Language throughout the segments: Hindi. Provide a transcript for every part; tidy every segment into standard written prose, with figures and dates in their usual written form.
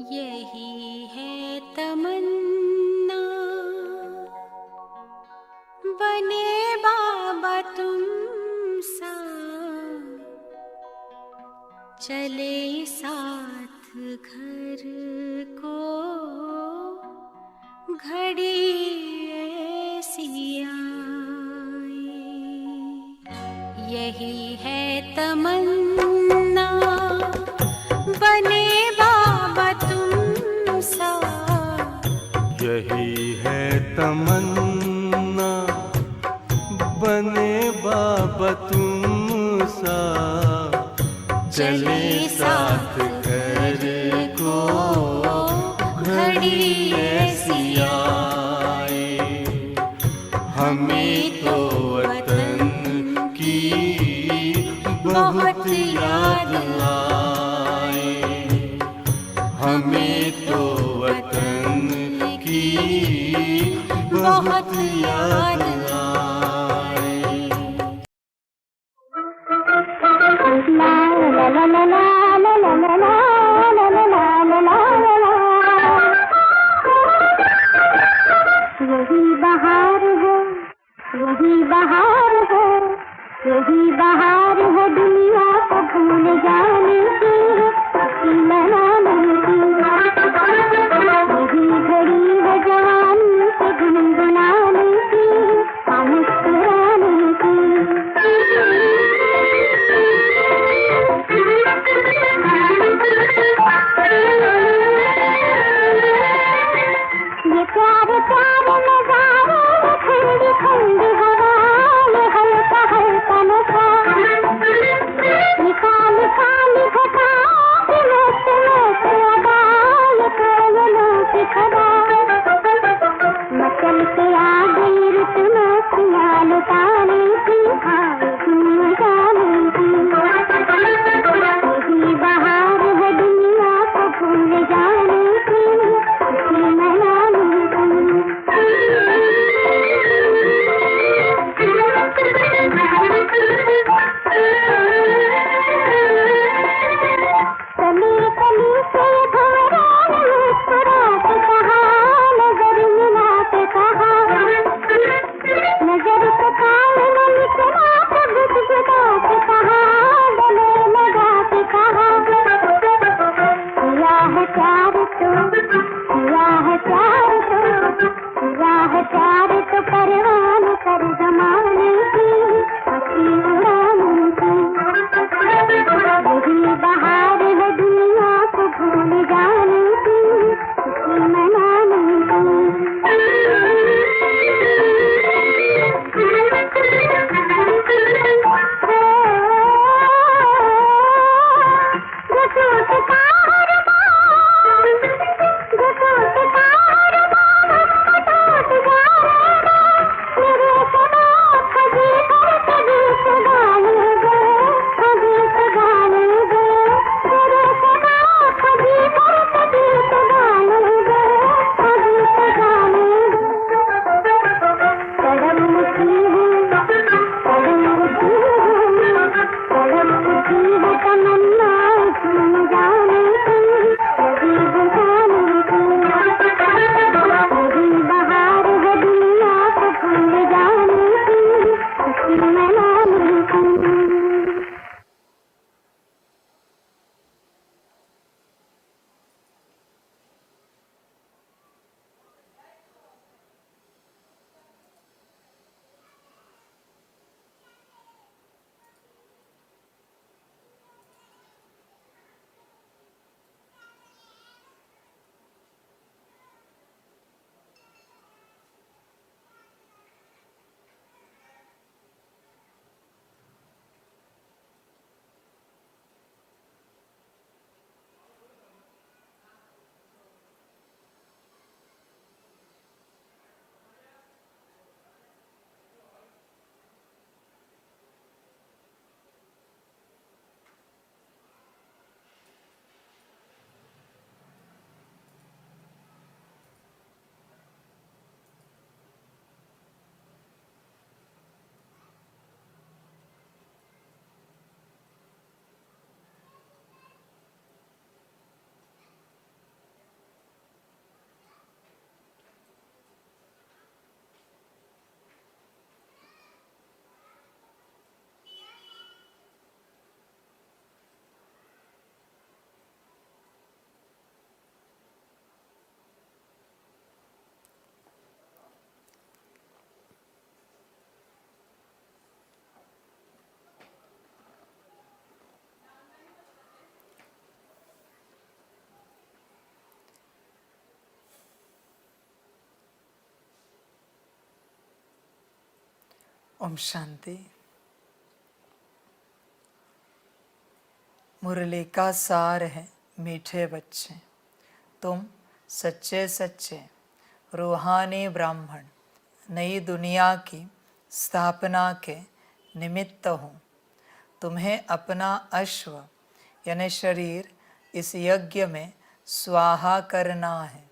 यही है तमन्ना, बने बाबा तुम सा, चले साथ घर को घड़ी ऐसी आए। यही है तमन्ना, बने बाबा तुम सा। यही है तमन्ना, बने बाबा तुम सा, चले साथ घर को घड़ी ऐसी आए। हमें तो वतन की बहुत याद आए, हमें तो वतन की बहुत याद आए। यही बहार है, यही बहार है, यही बहार है दुनिया को भूल जाने की, खुशी मनाने की। यही घड़ी है जवानी से गुनगुनाने की, मुस्कुराने की। ये प्यारे प्यारे नजारे, ठंडी ठंडी हवा, ये हल्का हल्का नशा, ये काली काली ओम शांति। मुरली का सार है मीठे बच्चे, तुम सच्चे सच्चे रूहानी ब्राह्मण नई दुनिया की स्थापना के निमित्त हो। तुम्हें अपना अश्व यानी शरीर इस यज्ञ में स्वाहा करना है।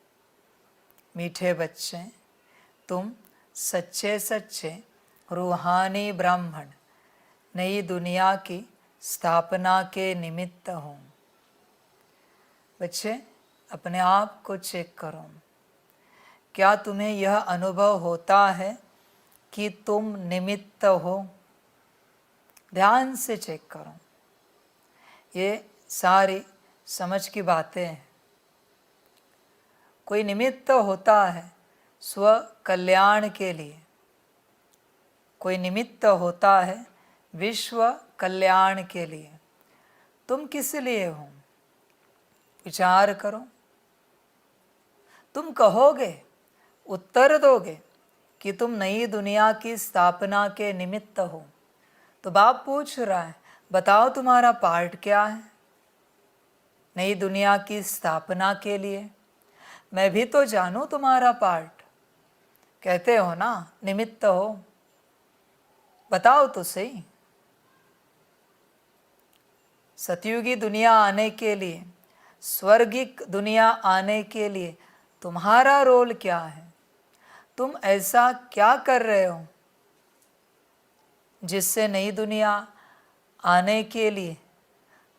मीठे बच्चे, तुम सच्चे सच्चे रूहानी ब्राह्मण नई दुनिया की स्थापना के निमित्त हो। बच्चे, अपने आप को चेक करो। क्या तुम्हें यह अनुभव होता है कि तुम निमित्त हो? ध्यान से चेक करो। ये सारी समझ की बातें हैं। कोई निमित्त होता है स्व कल्याण के लिए, कोई निमित्त होता है विश्व कल्याण के लिए। तुम किस लिए हो? विचार करो। तुम कहोगे, उत्तर दोगे कि तुम नई दुनिया की स्थापना के निमित्त हो। तो बाप पूछ रहा है, बताओ तुम्हारा पार्ट क्या है नई दुनिया की स्थापना के लिए? मैं भी तो जानूं तुम्हारा पार्ट। कहते हो ना निमित्त हो, बताओ तो सही। सतयुगी दुनिया आने के लिए, स्वर्गिक दुनिया आने के लिए तुम्हारा रोल क्या है? तुम ऐसा क्या कर रहे हो जिससे नई दुनिया आने के लिए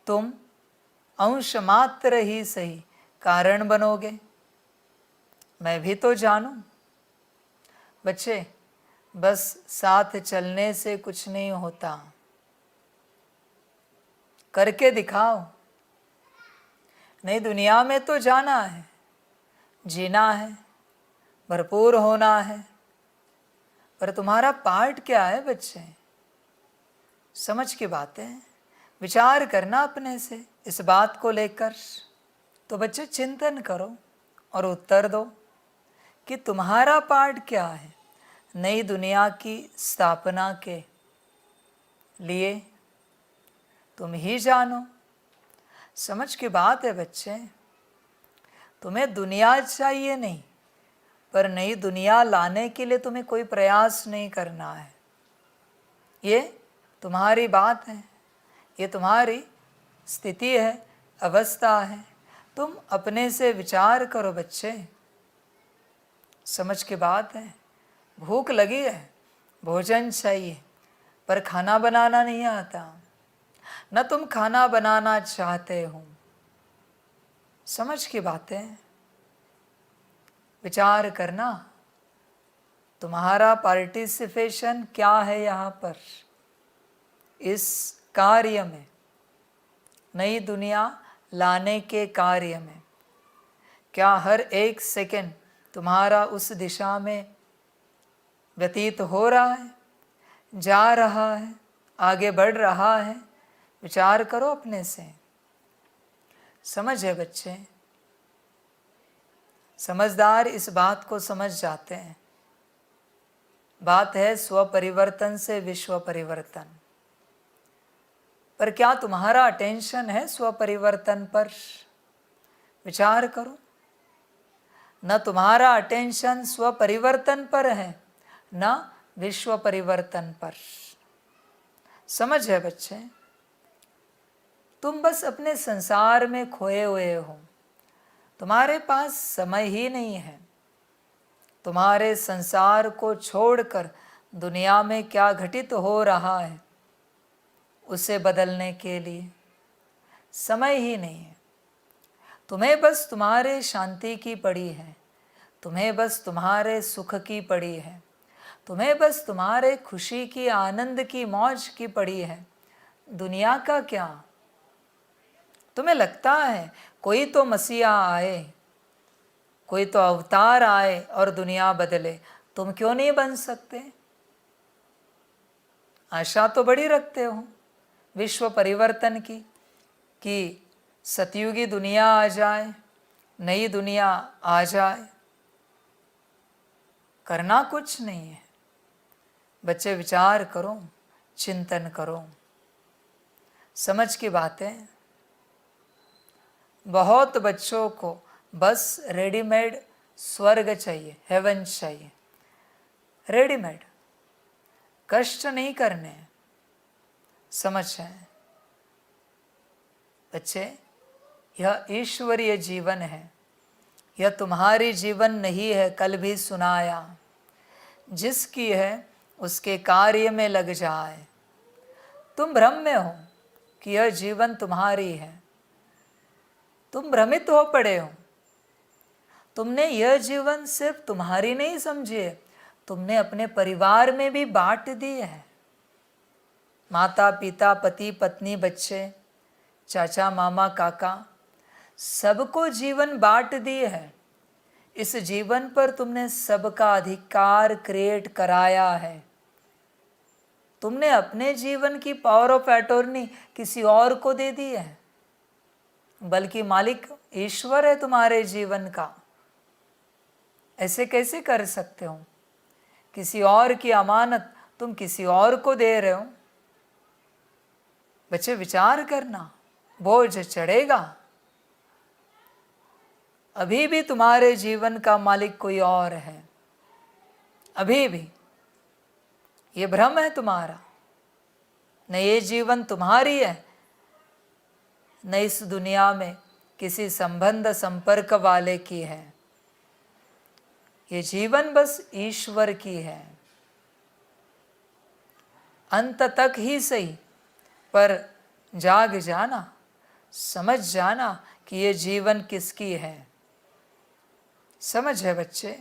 तुम अंश मात्र ही सही कारण बनोगे? मैं भी तो जानूं। बच्चे, बस साथ चलने से कुछ नहीं होता, करके दिखाओ। नई दुनिया में तो जाना है, जीना है, भरपूर होना है, पर तुम्हारा पार्ट क्या है बच्चे? समझ की बात है। विचार करना अपने से इस बात को लेकर। तो बच्चे चिंतन करो और उत्तर दो कि तुम्हारा पार्ट क्या है नई दुनिया की स्थापना के लिए। तुम ही जानो। समझ की बात है बच्चे। तुम्हें दुनिया चाहिए नहीं, पर नई दुनिया लाने के लिए तुम्हें कोई प्रयास नहीं करना है। ये तुम्हारी बात है, ये तुम्हारी स्थिति है, अवस्था है। तुम अपने से विचार करो बच्चे। समझ की बात है। भूख लगी है, भोजन चाहिए, पर खाना बनाना नहीं आता, न तुम खाना बनाना चाहते हो। समझ की बातें। विचार करना, तुम्हारा पार्टिसिपेशन क्या है यहाँ पर इस कार्य में, नई दुनिया लाने के कार्य में। क्या हर एक सेकंड तुम्हारा उस दिशा में व्यतीत हो रहा है, जा रहा है, आगे बढ़ रहा है? विचार करो अपने से। समझ है बच्चे? समझदार इस बात को समझ जाते हैं। बात है स्व परिवर्तन से विश्व परिवर्तन। पर क्या तुम्हारा अटेंशन है स्व परिवर्तन पर? विचार करो। न तुम्हारा अटेंशन स्व परिवर्तन पर है, न विश्व परिवर्तन पर। समझ है बच्चे? तुम बस अपने संसार में खोए हुए हो। तुम्हारे पास समय ही नहीं है तुम्हारे संसार को छोड़कर दुनिया में क्या घटित हो रहा है उसे बदलने के लिए। समय ही नहीं है। तुम्हें बस तुम्हारे शांति की पड़ी है, तुम्हें बस तुम्हारे सुख की पड़ी है, तुम्हें बस तुम्हारे खुशी की, आनंद की, मौज की पड़ी है। दुनिया का क्या? तुम्हें लगता है कोई तो मसीहा आए, कोई तो अवतार आए और दुनिया बदले। तुम क्यों नहीं बन सकते? आशा तो बड़ी रखते हो विश्व परिवर्तन की, कि सतयुगी दुनिया आ जाए, नई दुनिया आ जाए। करना कुछ नहीं है, बच्चे विचार करो, चिंतन करो, समझ की बातें। बहुत बच्चों को बस रेडीमेड स्वर्ग चाहिए, हेवन चाहिए, रेडीमेड, कष्ट नहीं करने। समझ है बच्चे, यह ईश्वरीय जीवन है, यह तुम्हारी जीवन नहीं है। कल भी सुनाया, जिसकी है उसके कार्य में लग जाए। तुम भ्रम में हो कि यह जीवन तुम्हारी है, तुम भ्रमित हो पड़े हो। तुमने यह जीवन सिर्फ तुम्हारी नहीं समझी है, तुमने अपने परिवार में भी बांट दी है। माता पिता, पति पत्नी, बच्चे, चाचा मामा काका, सबको जीवन बांट दिए है। इस जीवन पर तुमने सबका अधिकार क्रिएट कराया है। तुमने अपने जीवन की पावर ऑफ अटॉर्नी किसी और को दे दी है, बल्कि मालिक ईश्वर है तुम्हारे जीवन का। ऐसे कैसे कर सकते हो? किसी और की अमानत तुम किसी और को दे रहे हो। बच्चे विचार करना, बोझ चढ़ेगा। अभी भी तुम्हारे जीवन का मालिक कोई और है, अभी भी। ये भ्रम है तुम्हारा। न ये जीवन तुम्हारी है, न इस दुनिया में किसी संबंध संपर्क वाले की है। ये जीवन बस ईश्वर की है। अंत तक ही सही, पर जाग जाना, समझ जाना कि ये जीवन किसकी है। समझ है बच्चे,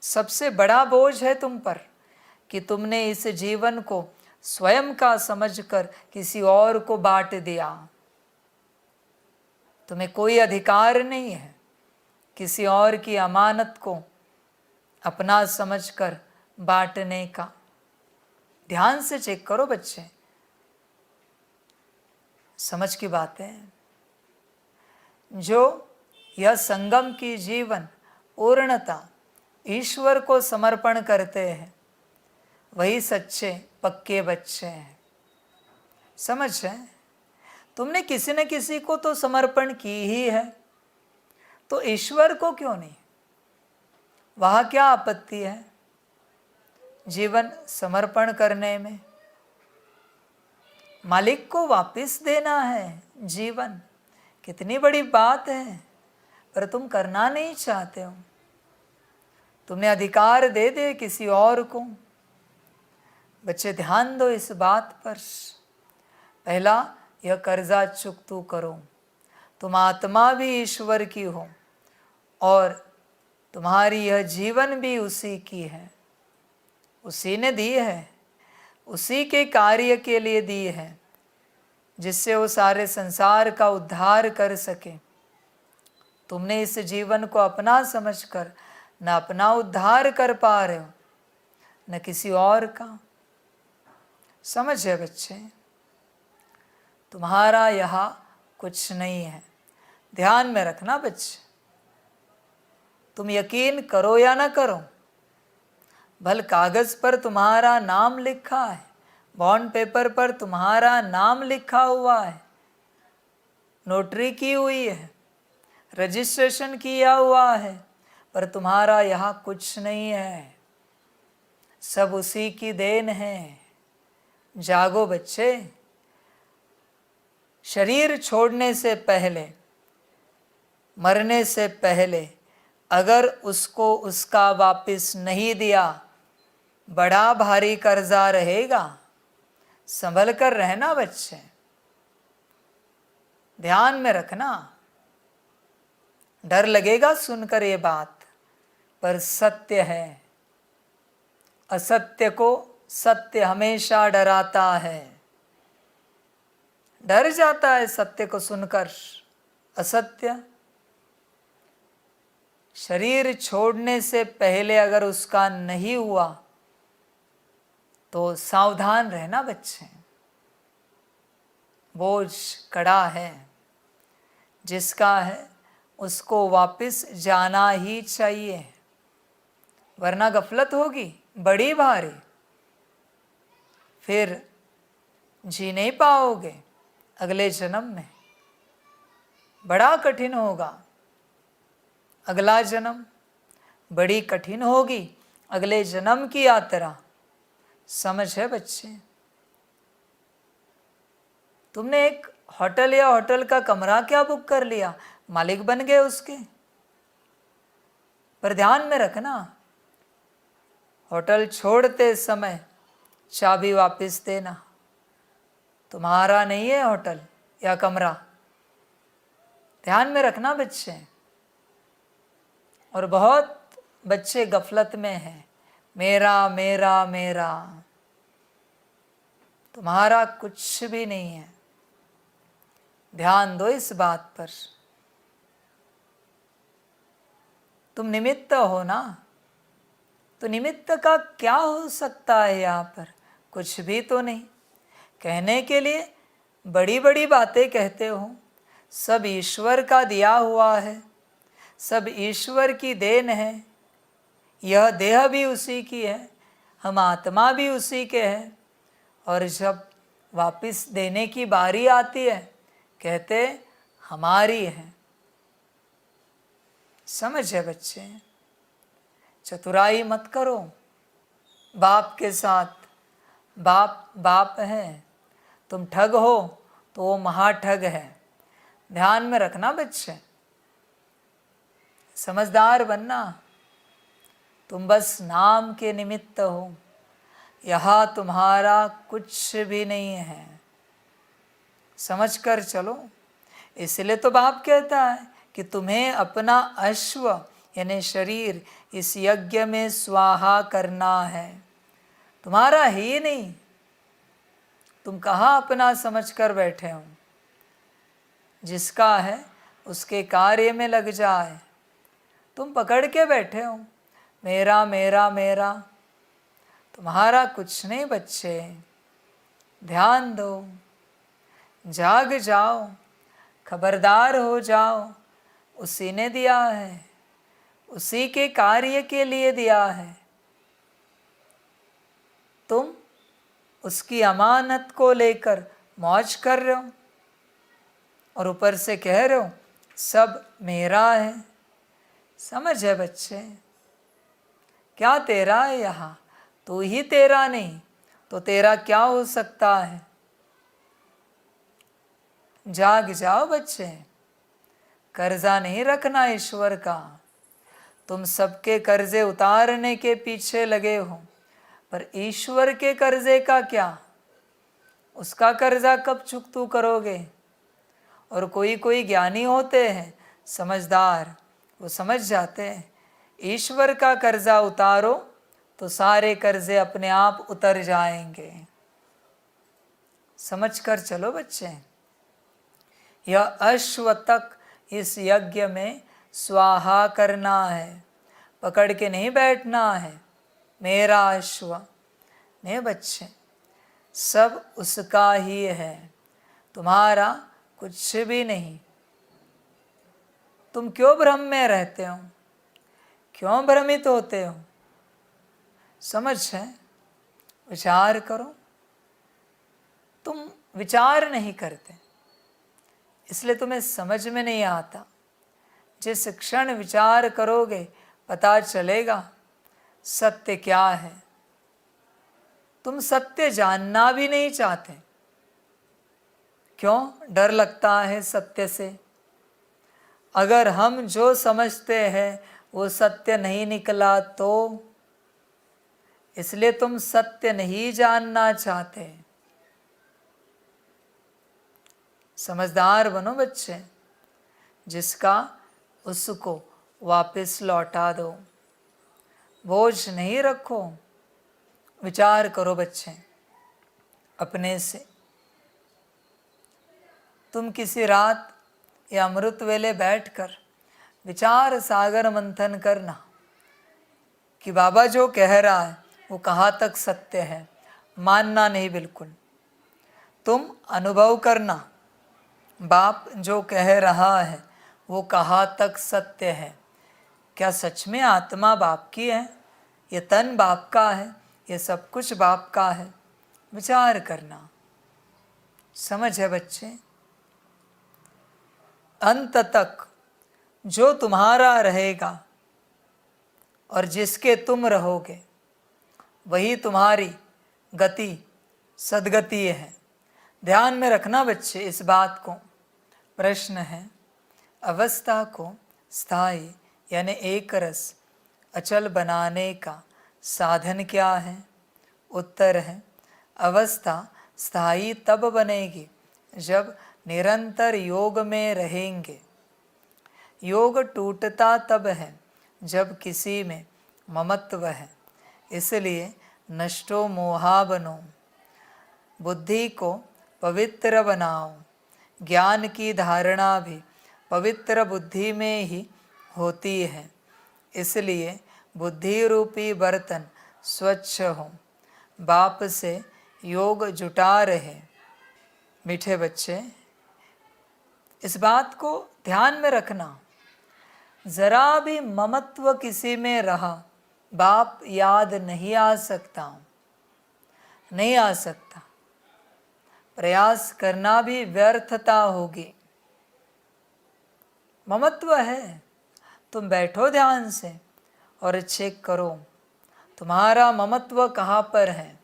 सबसे बड़ा बोझ है तुम पर कि तुमने इस जीवन को स्वयं का समझकर किसी और को बांट दिया। तुम्हें कोई अधिकार नहीं है किसी और की अमानत को अपना समझकर बांटने का। ध्यान से चेक करो बच्चे, समझ की बातें। जो यह संगम की जीवन पूर्णता ईश्वर को समर्पण करते हैं, वही सच्चे पक्के बच्चे हैं। समझ है? तुमने किसी न किसी को तो समर्पण की ही है, तो ईश्वर को क्यों नहीं? वहाँ क्या आपत्ति है जीवन समर्पण करने में? मालिक को वापस देना है जीवन, कितनी बड़ी बात है, पर तुम करना नहीं चाहते हो। तुमने अधिकार दे दे किसी और को। बच्चे ध्यान दो इस बात पर। पहला, यह कर्जा चुकतू करो। तुम आत्मा भी ईश्वर की हो और तुम्हारी यह जीवन भी उसी की है। उसी ने दी है, उसी के कार्य के लिए दी है, जिससे वो सारे संसार का उद्धार कर सके। तुमने इस जीवन को अपना समझकर न अपना उद्धार कर पा रहे हो, न किसी और का। समझ है बच्चे, तुम्हारा यहाँ कुछ नहीं है। ध्यान में रखना बच्चे, तुम यकीन करो या ना करो, भल कागज पर तुम्हारा नाम लिखा है, बॉन्ड पेपर पर तुम्हारा नाम लिखा हुआ है, नोटरी की हुई है, रजिस्ट्रेशन किया हुआ है, पर तुम्हारा यहाँ कुछ नहीं है। सब उसी की देन है। जागो बच्चे, शरीर छोड़ने से पहले, मरने से पहले अगर उसको उसका वापस नहीं दिया, बड़ा भारी कर्जा रहेगा। संभल कर रहना बच्चे, ध्यान में रखना। डर लगेगा सुनकर ये बात, पर सत्य है। असत्य को सत्य हमेशा डराता है, डर जाता है सत्य को सुनकर। असत्य शरीर छोड़ने से पहले अगर उसका नहीं हुआ तो सावधान रहना बच्चे। बोझ कड़ा है, जिसका है उसको वापस जाना ही चाहिए, वरना गफलत होगी बड़ी भारी। फिर जी नहीं पाओगे अगले जन्म में, बड़ा कठिन होगा। अगला जन्म बड़ी कठिन होगी, अगले जन्म की यात्रा। समझ है बच्चे? तुमने एक होटल या होटल का कमरा क्या बुक कर लिया, मालिक बन गए उसके। पर ध्यान में रखना, होटल छोड़ते समय चाबी वापस देना। तुम्हारा नहीं है होटल या कमरा, ध्यान में रखना बच्चे। और बहुत बच्चे गफलत में हैं, मेरा मेरा मेरा। तुम्हारा कुछ भी नहीं है, ध्यान दो इस बात पर। तुम निमित्त हो ना, तो निमित्त का क्या हो सकता है यहाँ पर? कुछ भी तो नहीं। कहने के लिए बड़ी बड़ी बातें कहते हो, सब ईश्वर का दिया हुआ है, सब ईश्वर की देन है। यह देह भी उसी की है, हम आत्मा भी उसी के हैं। और जब वापस देने की बारी आती है, कहते हमारी है। समझ है बच्चे? चतुराई मत करो बाप के साथ। बाप बाप है, तुम ठग हो तो वो महाठग है। ध्यान में रखना बच्चे, समझदार बनना। तुम बस नाम के निमित्त हो, यहाँ तुम्हारा कुछ भी नहीं है। समझ कर चलो। इसलिए तो बाप कहता है कि तुम्हें अपना अश्व यानी शरीर इस यज्ञ में स्वाहा करना है। तुम्हारा ही नहीं, तुम कहाँ अपना समझ कर बैठे हो। जिसका है उसके कार्य में लग जाए। तुम पकड़ के बैठे हो मेरा मेरा मेरा, तुम्हारा कुछ नहीं बच्चे। ध्यान दो, जाग जाओ, खबरदार हो जाओ। उसी ने दिया है, उसी के कार्य के लिए दिया है। तुम उसकी अमानत को लेकर मौज कर रहे हो और ऊपर से कह रहे हो सब मेरा है। समझ है बच्चे? क्या तेरा है यहाँ? तू ही तेरा नहीं तो तेरा क्या हो सकता है? जाग जाओ बच्चे, कर्जा नहीं रखना ईश्वर का। तुम सबके कर्जे उतारने के पीछे लगे हो, पर ईश्वर के कर्जे का क्या? उसका कर्जा कब चुकतू करोगे? और कोई कोई ज्ञानी होते हैं, समझदार, वो समझ जाते हैं ईश्वर का कर्जा उतारो तो सारे कर्जे अपने आप उतर जाएंगे। समझ कर चलो बच्चे। यह अश्व तक इस यज्ञ में स्वाहा करना है, पकड़ के नहीं बैठना है मेरा अश्व। नहीं बच्चे, सब उसका ही है, तुम्हारा कुछ भी नहीं। तुम क्यों भ्रम में रहते हो? क्यों भ्रमित होते हो? समझ है? विचार करो। तुम विचार नहीं करते, इसलिए तुम्हें समझ में नहीं आता। जिस क्षण विचार करोगे पता चलेगा सत्य क्या है। तुम सत्य जानना भी नहीं चाहते। क्यों? डर लगता है सत्य से। अगर हम जो समझते हैं वो सत्य नहीं निकला तो, इसलिए तुम सत्य नहीं जानना चाहते। समझदार बनो बच्चे, जिसका उसको वापस लौटा दो। बोझ नहीं रखो। विचार करो बच्चे अपने से। तुम किसी रात या अमृत वेले बैठकर विचार सागर मंथन करना कि बाबा जो कह रहा है वो कहाँ तक सत्य है। मानना नहीं बिल्कुल। तुम अनुभव करना बाप जो कह रहा है वो कहाँ तक सत्य है। क्या सच में आत्मा बाप की है? ये तन बाप का है, ये सब कुछ बाप का है। विचार करना। समझ है बच्चे? अंत तक जो तुम्हारा रहेगा और जिसके तुम रहोगे वही तुम्हारी गति सद्गति है। ध्यान में रखना बच्चे इस बात को। प्रश्न है, अवस्था को स्थायी यानी एक रस अचल बनाने का साधन क्या है? उत्तर है, अवस्था स्थायी तब बनेगी जब निरंतर योग में रहेंगे। योग टूटता तब है जब किसी में ममत्व है। इसलिए नष्टो मोहा बनो, बुद्धि को पवित्र बनाओ। ज्ञान की धारणा भी पवित्र बुद्धि में ही होती है। इसलिए बुद्धि रूपी बर्तन स्वच्छ हो। बाप से योग जुटा रहे। मीठे बच्चे, इस बात को ध्यान में रखना। जरा भी ममत्व किसी में रहा, बाप याद नहीं आ सकता, नहीं आ सकता। प्रयास करना भी व्यर्थता होगी। ममत्व है, तुम बैठो ध्यान से और चेक करो तुम्हारा ममत्व कहाँ पर है।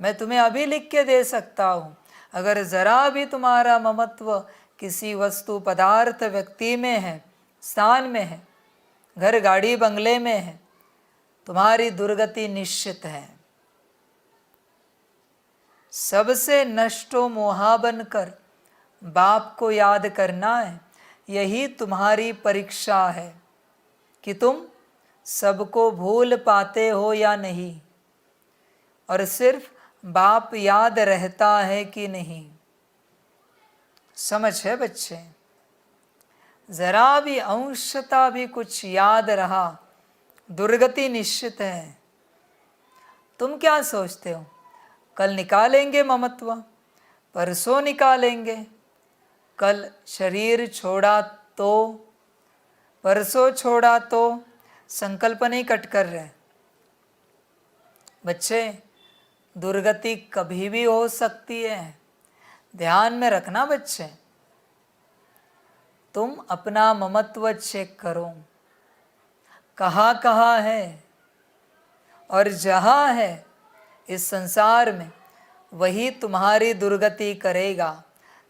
मैं तुम्हें अभी लिख के दे सकता हूँ। अगर ज़रा भी तुम्हारा ममत्व किसी वस्तु पदार्थ व्यक्ति में है, स्थान में है, घर गाड़ी बंगले में है, तुम्हारी दुर्गति निश्चित है। सबसे नष्टो मोहा बनकर बाप को याद करना है। यही तुम्हारी परीक्षा है कि तुम सबको भूल पाते हो या नहीं, और सिर्फ बाप याद रहता है कि नहीं। समझ है बच्चे? जरा भी अंशता भी कुछ याद रहा, दुर्गति निश्चित है। तुम क्या सोचते हो, कल निकालेंगे ममत्व, परसों निकालेंगे, कल शरीर छोड़ा तो, परसों छोड़ा तो, संकल्प नहीं कट कर रहे बच्चे। दुर्गति कभी भी हो सकती है, ध्यान में रखना बच्चे। तुम अपना ममत्व चेक करो, कहाँ कहाँ है, और जहाँ है इस संसार में वही तुम्हारी दुर्गति करेगा।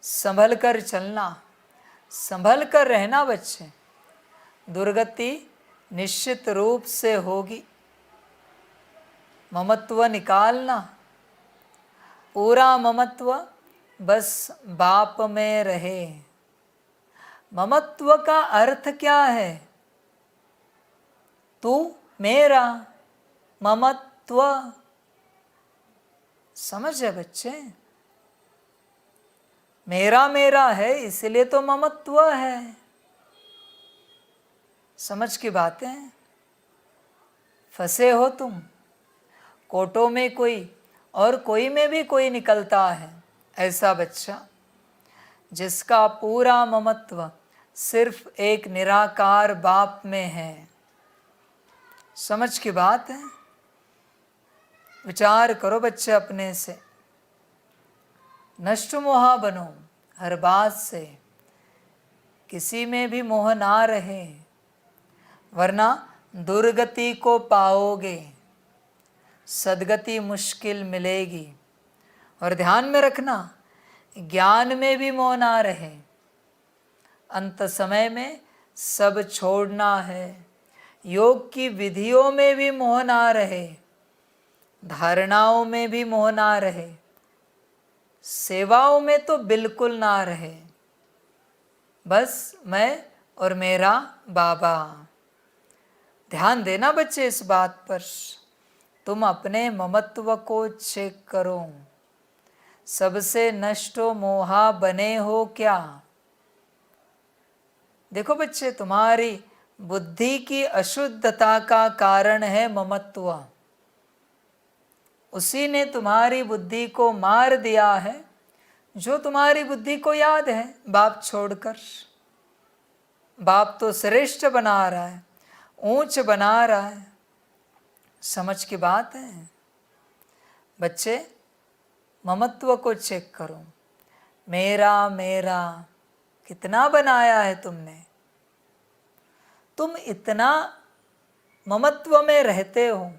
संभल कर चलना, संभल कर रहना बच्चे। दुर्गति निश्चित रूप से होगी। ममत्व निकालना, पूरा ममत्व बस बाप में रहे। ममत्व का अर्थ क्या है? तू मेरा, ममत्व। समझ है बच्चे? मेरा मेरा है इसलिए तो ममत्व है। समझ की बातें? फंसे हो तुम। कोटों में कोई और कोई में भी कोई निकलता है ऐसा बच्चा जिसका पूरा ममत्व सिर्फ एक निराकार बाप में है। समझ की बात है? विचार करो बच्चे अपने से। नष्ट मोहा बनो, हर बात से किसी में भी मोह ना रहे, वरना दुर्गति को पाओगे, सद्गति मुश्किल मिलेगी। और ध्यान में रखना, ज्ञान में भी मोह ना रहे। अंत समय में सब छोड़ना है। योग की विधियों में भी मोह ना रहे, धारणाओं में भी मोह ना रहे, सेवाओं में तो बिल्कुल ना रहे। बस मैं और मेरा बाबा। ध्यान देना बच्चे इस बात पर। तुम अपने ममत्व को चेक करो। सबसे नष्टो मोहा बने हो क्या? देखो बच्चे, तुम्हारी बुद्धि की अशुद्धता का कारण है ममत्व। उसी ने तुम्हारी बुद्धि को मार दिया है, जो तुम्हारी बुद्धि को याद है बाप छोड़कर। बाप तो श्रेष्ठ बना रहा है, ऊंच बना रहा है। समझ की बात है बच्चे? ममत्व को चेक करो। मेरा मेरा कितना बनाया है तुमने। तुम इतना ममत्व में रहते हो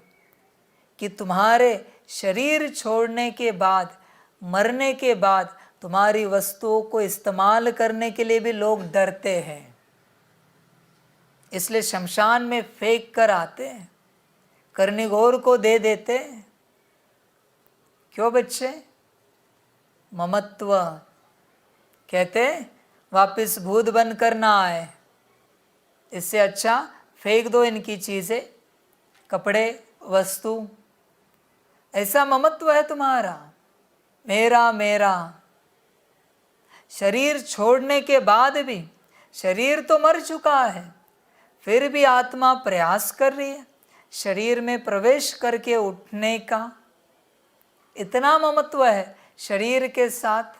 कि तुम्हारे शरीर छोड़ने के बाद, मरने के बाद तुम्हारी वस्तुओं को इस्तेमाल करने के लिए भी लोग डरते हैं, इसलिए शमशान में फेंक कर आते हैं, कर्निघोर को दे देते हैं। क्यों बच्चे? ममत्व। कहते वापिस भूत बनकर ना आए, इससे अच्छा फेंक दो इनकी चीजें, कपड़े, वस्तु। ऐसा ममत्व है तुम्हारा, मेरा मेरा। शरीर छोड़ने के बाद भी, शरीर तो मर चुका है, फिर भी आत्मा प्रयास कर रही है शरीर में प्रवेश करके उठने का। इतना ममत्व है शरीर के साथ।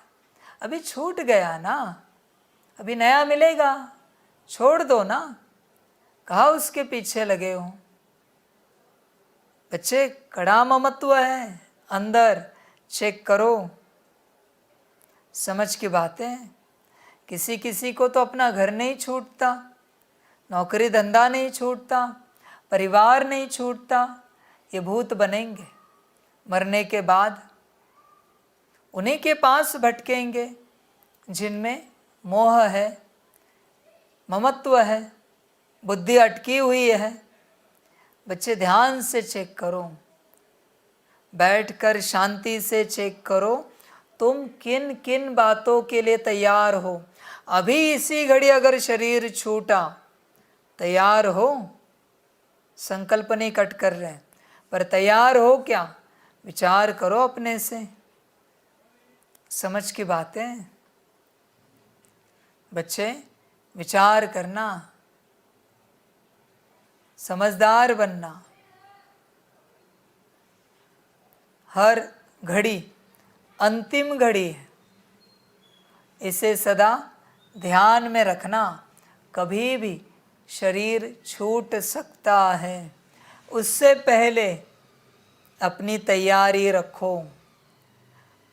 अभी छूट गया ना, अभी नया मिलेगा, छोड़ दो ना, कहाँ उसके पीछे लगे हो। बच्चे, कड़ा ममत्व है अंदर, चेक करो। समझ की बातें। किसी किसी को तो अपना घर नहीं छूटता, नौकरी धंधा नहीं छूटता, परिवार नहीं छूटता। ये भूत बनेंगे, मरने के बाद उन्हीं के पास भटकेंगे जिनमें मोह है, ममत्व है, बुद्धि अटकी हुई है। बच्चे, ध्यान से चेक करो, बैठकर शांति से चेक करो तुम किन किन बातों के लिए तैयार हो। अभी इसी घड़ी अगर शरीर छूटा, तैयार हो? संकल्प नहीं कट कर रहे, पर तैयार हो क्या? विचार करो अपने से। समझ की बातें। बच्चे, विचार करना, समझदार बनना। हर घड़ी अंतिम घड़ी है, इसे सदा ध्यान में रखना। कभी भी शरीर छूट सकता है, उससे पहले अपनी तैयारी रखो।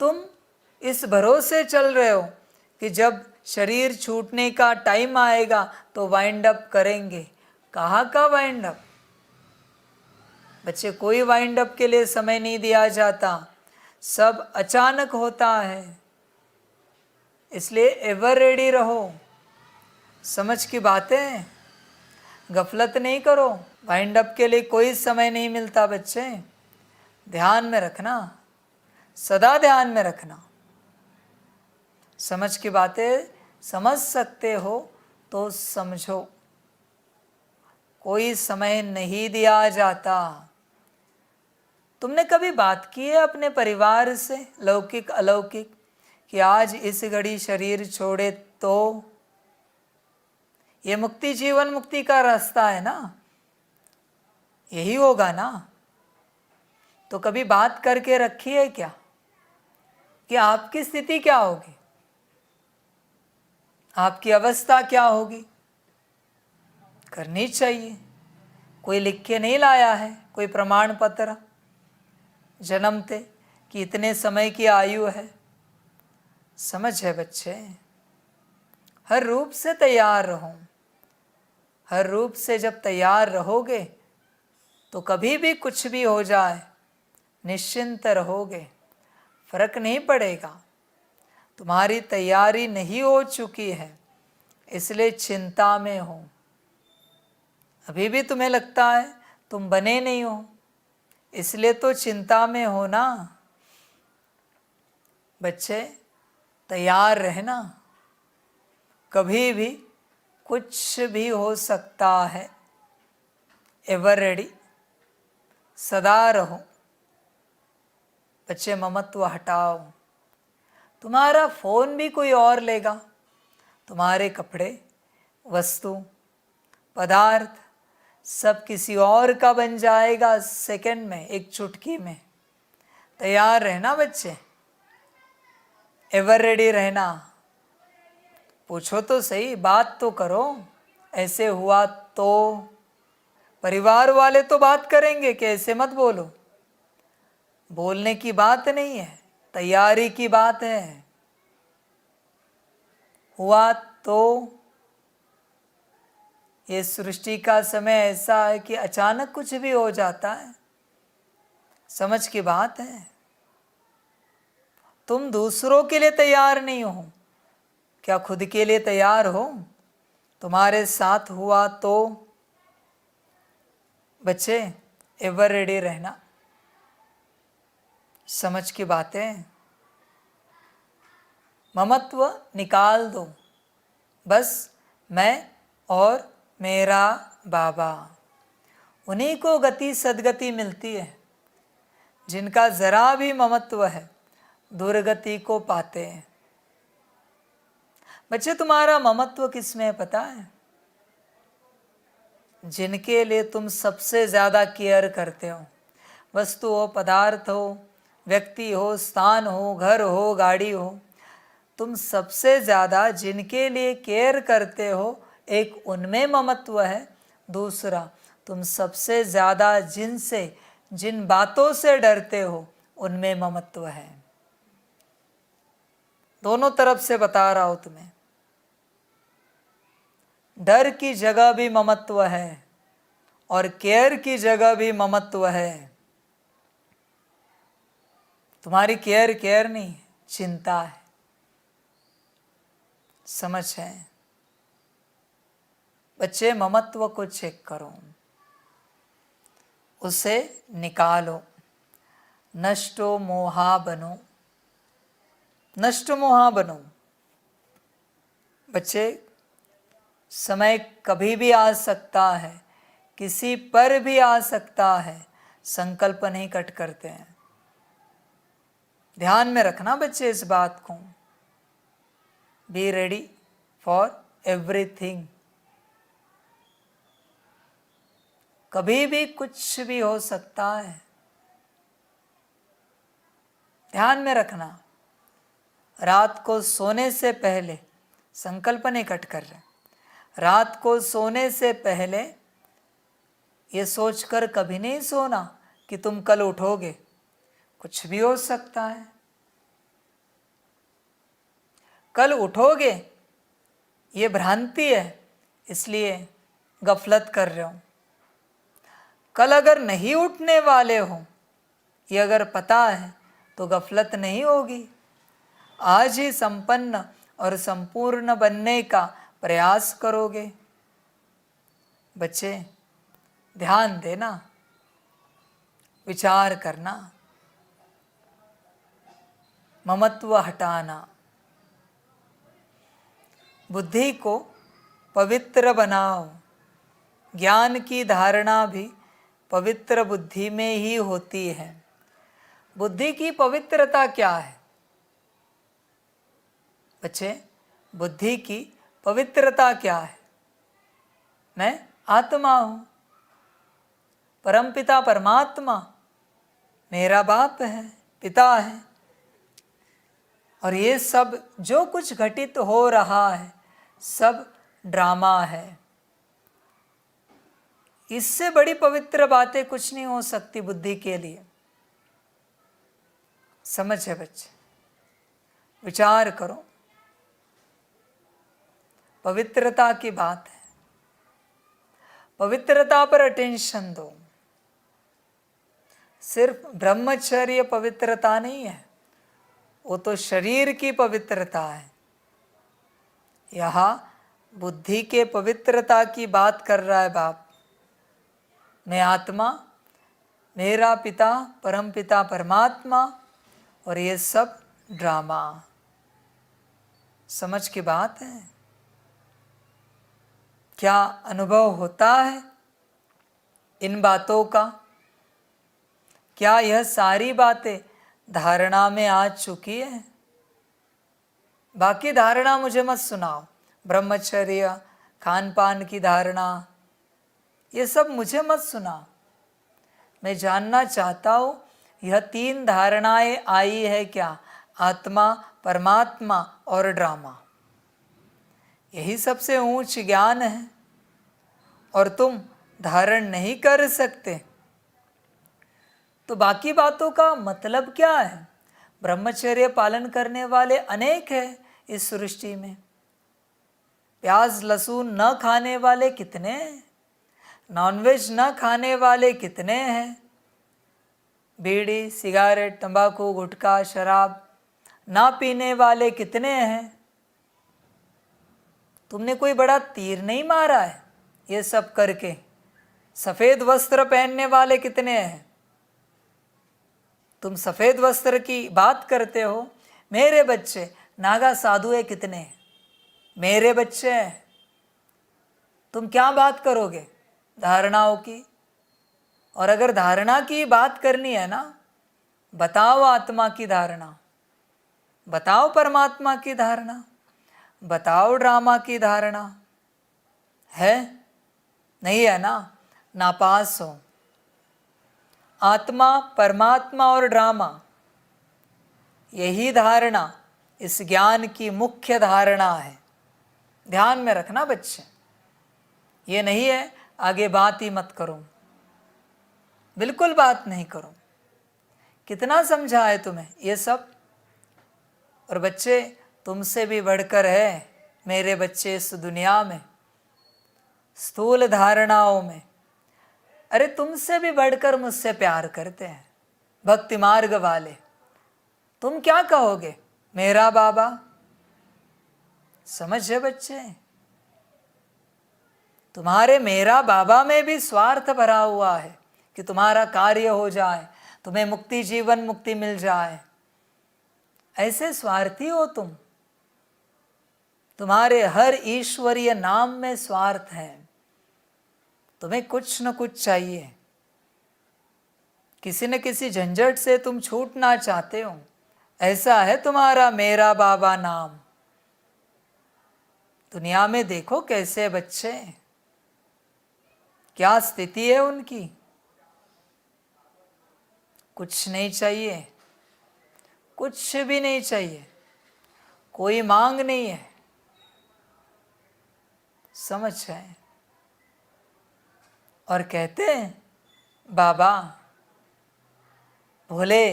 तुम इस भरोसे चल रहे हो कि जब शरीर छूटने का टाइम आएगा तो वाइंड अप करेंगे। कहाँ का वाइंड अप? बच्चे, कोई वाइंड अप के लिए समय नहीं दिया जाता, सब अचानक होता है। इसलिए एवर रेडी रहो। समझ की बातें। गफलत नहीं करो, वाइंड अप के लिए कोई समय नहीं मिलता बच्चे। ध्यान में रखना, सदा ध्यान में रखना। समझ की बातें समझ सकते हो तो समझो। कोई समय नहीं दिया जाता। तुमने कभी बात की है अपने परिवार से, लौकिक अलौकिक, कि आज इस घड़ी शरीर छोड़े तो? ये मुक्ति, जीवन मुक्ति का रास्ता है ना, यही होगा ना। तो कभी बात करके रखी है क्या कि आपकी स्थिति क्या होगी, आपकी अवस्था क्या होगी? करनी चाहिए। कोई लिख के नहीं लाया है, कोई प्रमाण पत्र जन्मते कि इतने समय की आयु है। समझ है बच्चे? हर रूप से तैयार रहो। हर रूप से जब तैयार रहोगे तो कभी भी कुछ भी हो जाए निश्चिंत रहोगे, फर्क नहीं पड़ेगा। तुम्हारी तैयारी नहीं हो चुकी है, इसलिए चिंता में हो। अभी भी तुम्हें लगता है तुम बने नहीं हो, इसलिए तो चिंता में हो ना। बच्चे, तैयार रहना, कभी भी कुछ भी हो सकता है। एवर रेडी, सदा रहो। बच्चे, ममत्व हटाओ। तुम्हारा फोन भी कोई और लेगा, तुम्हारे कपड़े, वस्तु, पदार्थ सब किसी और का बन जाएगा सेकंड में, एक चुटकी में। तैयार रहना बच्चे, एवर रेडी रहना। पूछो तो सही, बात तो करो, ऐसे हुआ तो। परिवार वाले तो बात करेंगे कि ऐसे मत बोलो, बोलने की बात नहीं है, तैयारी की बात है। हुआ तो ये सृष्टि का समय ऐसा है कि अचानक कुछ भी हो जाता है, समझ की बात है। तुम दूसरों के लिए तैयार नहीं हो, क्या खुद के लिए तैयार हो? तुम्हारे साथ हुआ तो बच्चे एवर रेडी रहना, समझ की बातें। ममत्व निकाल दो, बस मैं और मेरा बाबा, उन्हीं को गति सदगति मिलती है। जिनका जरा भी ममत्व है दुर्गति को पाते हैं। बच्चे तुम्हारा ममत्व किस में है पता है? जिनके लिए तुम सबसे ज्यादा केयर करते हो, वस्तु हो, पदार्थ हो, व्यक्ति हो, स्थान हो, घर हो, गाड़ी हो, तुम सबसे ज्यादा जिनके लिए केयर करते हो, एक उनमें ममत्व है। दूसरा, तुम सबसे ज्यादा जिनसे, जिन बातों से डरते हो, उनमें ममत्व है। दोनों तरफ से बता रहा हूं तुम्हें। डर की जगह भी ममत्व है और केयर की जगह भी ममत्व है। तुम्हारी केयर नहीं, चिंता है, समझ है? बच्चे ममत्व को चेक करो, उसे निकालो। नष्टो मोहा बनो, नष्ट मोहा बनो। बच्चे समय कभी भी आ सकता है, किसी पर भी आ सकता है, संकल्प नहीं कट करते हैं। ध्यान में रखना बच्चे इस बात को। Be ready for everything. कभी भी कुछ भी हो सकता है, ध्यान में रखना। रात को सोने से पहले संकल्प नहीं कट कर रहे। रात को सोने से पहले ये सोचकर कभी नहीं सोना कि तुम कल उठोगे, कुछ भी हो सकता है। कल उठोगे ये भ्रांति है, इसलिए गफलत कर रहे हो। कल अगर नहीं उठने वाले हो, ये अगर पता है तो गफलत नहीं होगी। आज ही संपन्न और संपूर्ण बनने का प्रयास करोगे। बच्चे ध्यान देना, विचार करना, ममत्व हटाना, बुद्धि को पवित्र बनाओ। ज्ञान की धारणा भी पवित्र बुद्धि में ही होती है। बुद्धि की पवित्रता क्या है बच्चे? बुद्धि की पवित्रता क्या है? मैं आत्मा हूं, परमपिता परमात्मा मेरा बाप है, पिता है, और ये सब जो कुछ घटित हो रहा है सब ड्रामा है। इससे बड़ी पवित्र बातें कुछ नहीं हो सकती बुद्धि के लिए। समझ है बच्चे? विचार करो, पवित्रता की बात है। पवित्रता पर अटेंशन दो। सिर्फ ब्रह्मचर्य पवित्रता नहीं है, वो तो शरीर की पवित्रता है। यहाँ बुद्धि के पवित्रता की बात कर रहा है बाप। मैं आत्मा, मेरा पिता परमपिता परमात्मा, और ये सब ड्रामा। समझ की बात है? क्या अनुभव होता है इन बातों का? क्या यह सारी बातें धारणा में आ चुकी है? बाकी धारणा मुझे मत सुनाओ, ब्रह्मचर्य, खान पान की धारणा, ये सब मुझे मत सुनाओ। मैं जानना चाहता हूँ यह 3 धारणाएं आई है क्या? आत्मा, परमात्मा और ड्रामा। यही सबसे ऊंच ज्ञान है और तुम धारण नहीं कर सकते तो बाकी बातों का मतलब क्या है? ब्रह्मचर्य पालन करने वाले अनेक हैं इस सृष्टि में। प्याज लहसुन न खाने वाले कितने हैं, नॉनवेज न खाने वाले कितने हैं, बीड़ी सिगारेट तंबाकू गुटखा शराब ना पीने वाले कितने हैं। तुमने कोई बड़ा तीर नहीं मारा है ये सब करके। सफ़ेद वस्त्र पहनने वाले कितने हैं। तुम सफ़ेद वस्त्र की बात करते हो। मेरे बच्चे नागा साधु है कितने हैं, मेरे बच्चे हैं। तुम क्या बात करोगे धारणाओं की। और अगर धारणा की बात करनी है ना, बताओ आत्मा की धारणा, बताओ परमात्मा की धारणा, बताओ ड्रामा की धारणा है। नहीं है ना, नापास हो। आत्मा परमात्मा और ड्रामा, यही धारणा इस ज्ञान की मुख्य धारणा है। ध्यान में रखना बच्चे। ये नहीं है आगे बात ही मत करो, बिल्कुल बात नहीं करो। कितना समझा है तुम्हें ये सब। और बच्चे तुमसे भी बढ़कर है मेरे बच्चे इस दुनिया में, स्थूल धारणाओं में। अरे तुमसे भी बढ़कर मुझसे प्यार करते हैं भक्ति मार्ग वाले। तुम क्या कहोगे मेरा बाबा। समझे बच्चे, तुम्हारे मेरा बाबा में भी स्वार्थ भरा हुआ है कि तुम्हारा कार्य हो जाए, तुम्हें मुक्ति जीवन मुक्ति मिल जाए। ऐसे स्वार्थी हो तुम। तुम्हारे हर ईश्वरीय नाम में स्वार्थ है। तुम्हें कुछ न कुछ चाहिए, किसी न किसी झंझट से तुम छूटना चाहते हो। ऐसा है तुम्हारा मेरा बाबा नाम। दुनिया में देखो कैसे बच्चे, क्या स्थिति है उनकी। कुछ नहीं चाहिए, कुछ भी नहीं चाहिए, कोई मांग नहीं है। समझ है। और कहते हैं बाबा भोले,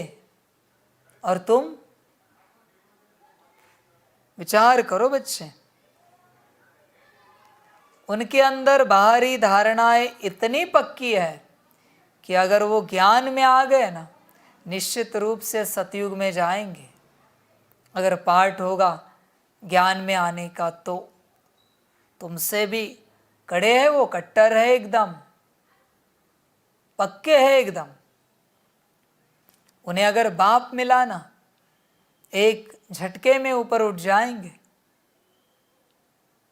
और तुम विचार करो बच्चे, उनके अंदर बाहरी धारणाएं इतनी पक्की है कि अगर वो ज्ञान में आ गए ना, निश्चित रूप से सतयुग में जाएंगे। अगर पाठ होगा ज्ञान में आने का तो तुमसे भी कड़े है वो, कट्टर है एकदम, पक्के है एकदम। उन्हें अगर बाप मिला ना, एक झटके में ऊपर उठ जाएंगे।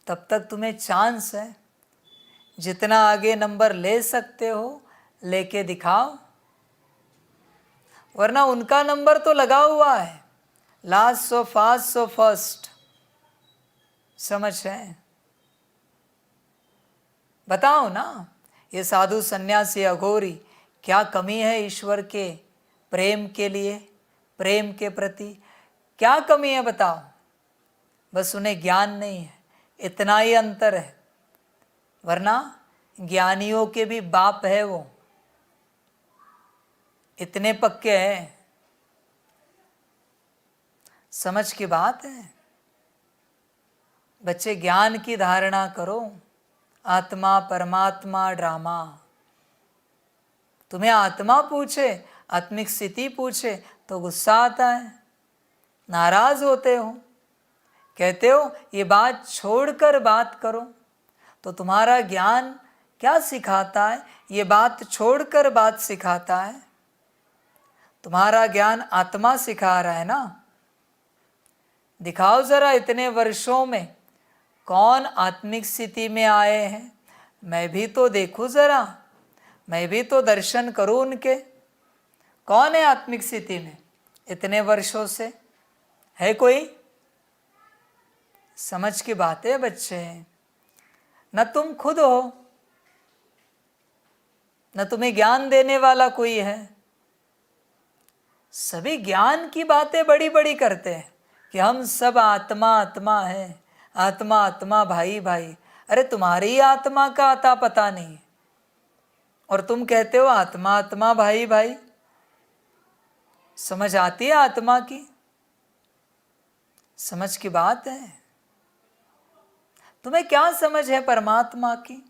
तब तक तुम्हें चांस है, जितना आगे नंबर ले सकते हो लेके दिखाओ, वरना उनका नंबर तो लगा हुआ है, last so fast so first. समझ है। बताओ ना, ये साधु सन्यासी अघोरी क्या कमी है ईश्वर के प्रेम के लिए, प्रेम के प्रति क्या कमी है बताओ। बस उन्हें ज्ञान नहीं है, इतना ही अंतर है। वरना ज्ञानियों के भी बाप है वो, इतने पक्के हैं। समझ की बात है बच्चे। ज्ञान की धारणा करो। आत्मा परमात्मा ड्रामा। तुम्हें आत्मा पूछे, आत्मिक स्थिति पूछे तो गुस्सा आता है, नाराज होते हो, कहते हो ये बात छोड़कर बात करो। तो तुम्हारा ज्ञान क्या सिखाता है, ये बात छोड़कर बात सिखाता है। तुम्हारा ज्ञान आत्मा सिखा रहा है ना। दिखाओ जरा इतने वर्षों में कौन आत्मिक स्थिति में आए हैं। मैं भी तो देखूं जरा, मैं भी तो दर्शन करूं उनके। कौन है आत्मिक स्थिति में इतने वर्षों से, है कोई? समझ की बात है बच्चे। न तुम खुद हो, न तुम्हें ज्ञान देने वाला कोई है। सभी ज्ञान की बातें बड़ी बड़ी करते हैं कि हम सब आत्मा आत्मा है, आत्मा आत्मा भाई भाई। अरे तुम्हारी आत्मा का आता पता नहीं और तुम कहते हो आत्मा आत्मा भाई भाई। समझ आती है आत्मा की? समझ की बात है। तुम्हें क्या समझ है परमात्मा की?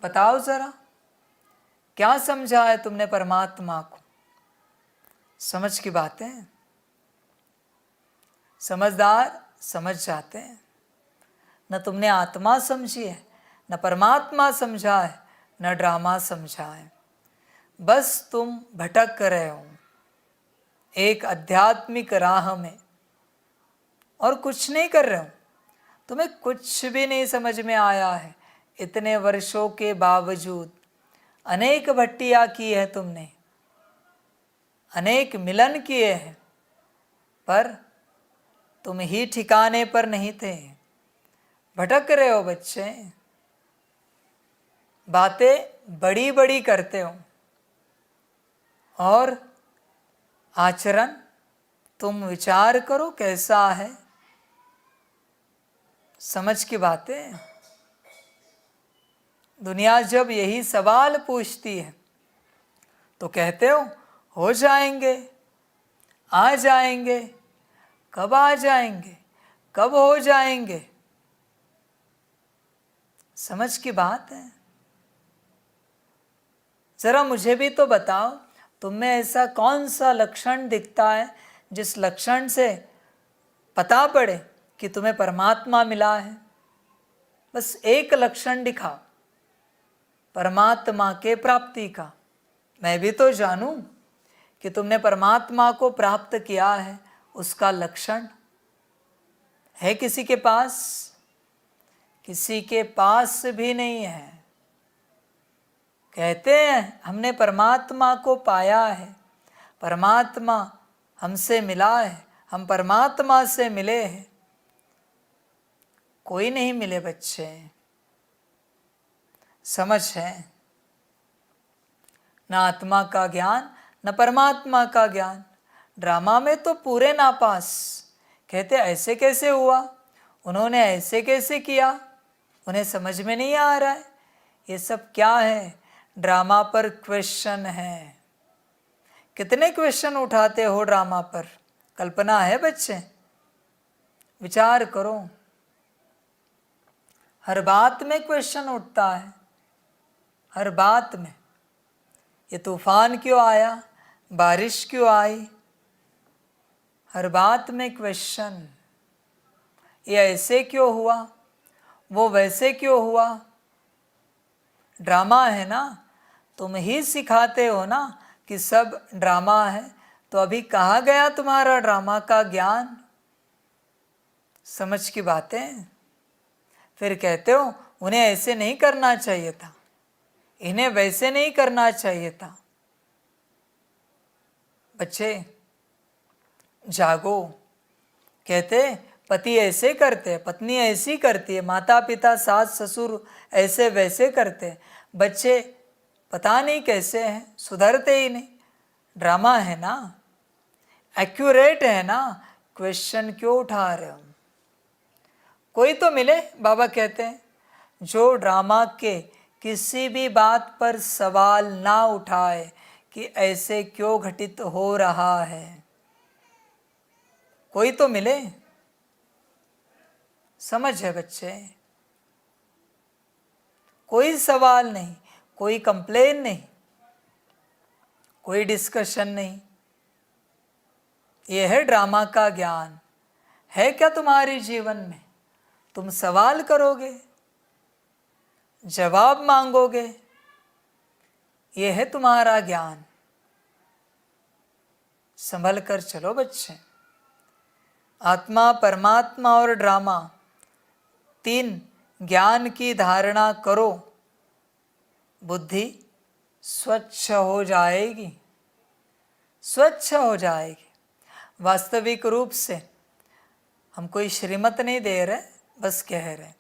बताओ जरा, क्या समझा है तुमने परमात्मा को? समझ की बात है। समझदार समझ जाते हैं। न तुमने आत्मा समझी है, न परमात्मा समझा है, न ड्रामा समझा है। बस तुम भटक रहे हो एक आध्यात्मिक राह में और कुछ नहीं कर रहे हो। तुम्हें कुछ भी नहीं समझ में आया है। इतने वर्षों के बावजूद अनेक भट्टियाँ की है तुमने, अनेक मिलन किए हैं, पर तुम ही ठिकाने पर नहीं थे। भटक रहे हो बच्चे, बातें बड़ी बड़ी करते हो और आचरण तुम विचार करो कैसा है। समझ की बातें। दुनिया जब यही सवाल पूछती है तो कहते हो जाएंगे, आ जाएंगे। कब आ जाएंगे, कब हो जाएंगे? समझ की बात है। जरा मुझे भी तो बताओ, तुम में ऐसा कौन सा लक्षण दिखता है जिस लक्षण से पता पड़े कि तुम्हें परमात्मा मिला है? बस एक लक्षण दिखाओ परमात्मा के प्राप्ति का। मैं भी तो जानूं कि तुमने परमात्मा को प्राप्त किया है। उसका लक्षण है किसी के पास? किसी के पास भी नहीं है। कहते हैं हमने परमात्मा को पाया है, परमात्मा हमसे मिला है, हम परमात्मा से मिले हैं। कोई नहीं मिले बच्चे। समझ है न आत्मा का ज्ञान, न परमात्मा का ज्ञान। ड्रामा में तो पूरे नापास। कहते ऐसे कैसे हुआ, उन्होंने ऐसे कैसे किया, उन्हें समझ में नहीं आ रहा है। ये सब क्या है? ड्रामा पर क्वेश्चन है। कितने क्वेश्चन उठाते हो ड्रामा पर? कल्पना है बच्चे? विचार करो। हर बात में क्वेश्चन उठता है, हर बात में। ये तूफान क्यों आया, बारिश क्यों आई? हर बात में क्वेश्चन। ये ऐसे क्यों हुआ, वो वैसे क्यों हुआ? ड्रामा है ना। तुम ही सिखाते हो ना कि सब ड्रामा है, तो अभी कहाँ गया तुम्हारा ड्रामा का ज्ञान? समझ की बातें। फिर कहते हो उन्हें ऐसे नहीं करना चाहिए था, इन्हें वैसे नहीं करना चाहिए था। बच्चे जागो। कहते पति ऐसे करते, पत्नी ऐसी करती है, माता पिता सास ससुर ऐसे वैसे करते। बच्चे पता नहीं कैसे हैं, सुधरते ही नहीं। ड्रामा है ना, एक्यूरेट है ना, क्वेश्चन क्यों उठा रहे हो? कोई तो मिले, बाबा कहते हैं, जो ड्रामा के किसी भी बात पर सवाल ना उठाए कि ऐसे क्यों घटित हो रहा है। कोई तो मिले। समझ है बच्चे? कोई सवाल नहीं, कोई कंप्लेन नहीं, कोई डिस्कशन नहीं। यह है ड्रामा का ज्ञान। है क्या तुम्हारे जीवन में? तुम सवाल करोगे, जवाब मांगोगे। यह है तुम्हारा ज्ञान। संभल कर चलो बच्चे। आत्मा, परमात्मा और ड्रामा, तीन ज्ञान की धारणा करो, बुद्धि स्वच्छ हो जाएगी, स्वच्छ हो जाएगी। वास्तविक रूप से हम कोई श्रीमत नहीं दे रहे, बस कह रहे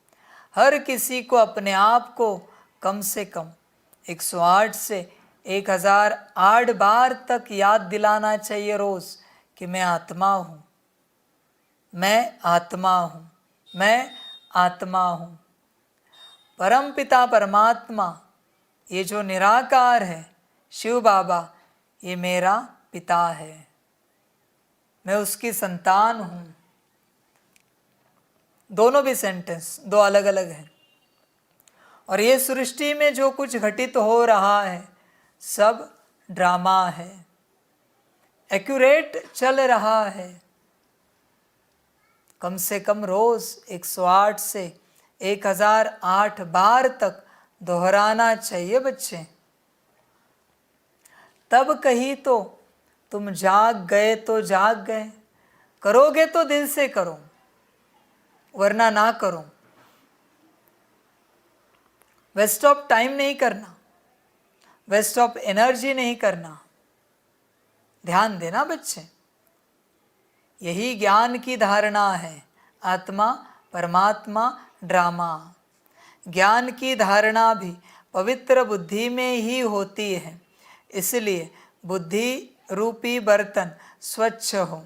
हर किसी को अपने आप को कम से कम 108 से 1008 बार तक याद दिलाना चाहिए रोज कि मैं आत्मा हूँ, मैं आत्मा हूँ, मैं आत्मा हूँ। परम पिता परमात्मा, ये जो निराकार है शिव बाबा, ये मेरा पिता है। मैं उसकी संतान हूं। दोनों भी सेंटेंस दो अलग अलग हैं। और ये सृष्टि में जो कुछ घटित हो रहा है सब ड्रामा है, एक्यूरेट चल रहा है। कम से कम रोज 108 से 1008 बार तक दोहराना चाहिए बच्चे। तब कहीं तो तुम जाग गए तो जाग गए, करोगे तो दिल से करो, वरना ना करो। वेस्ट ऑफ टाइम नहीं करना, वेस्ट ऑफ एनर्जी नहीं करना। ध्यान देना बच्चे, यही ज्ञान की धारणा है। आत्मा परमात्मा ड्रामा। ज्ञान की धारणा भी पवित्र बुद्धि में ही होती है, इसलिए बुद्धि रूपी बर्तन स्वच्छ हो।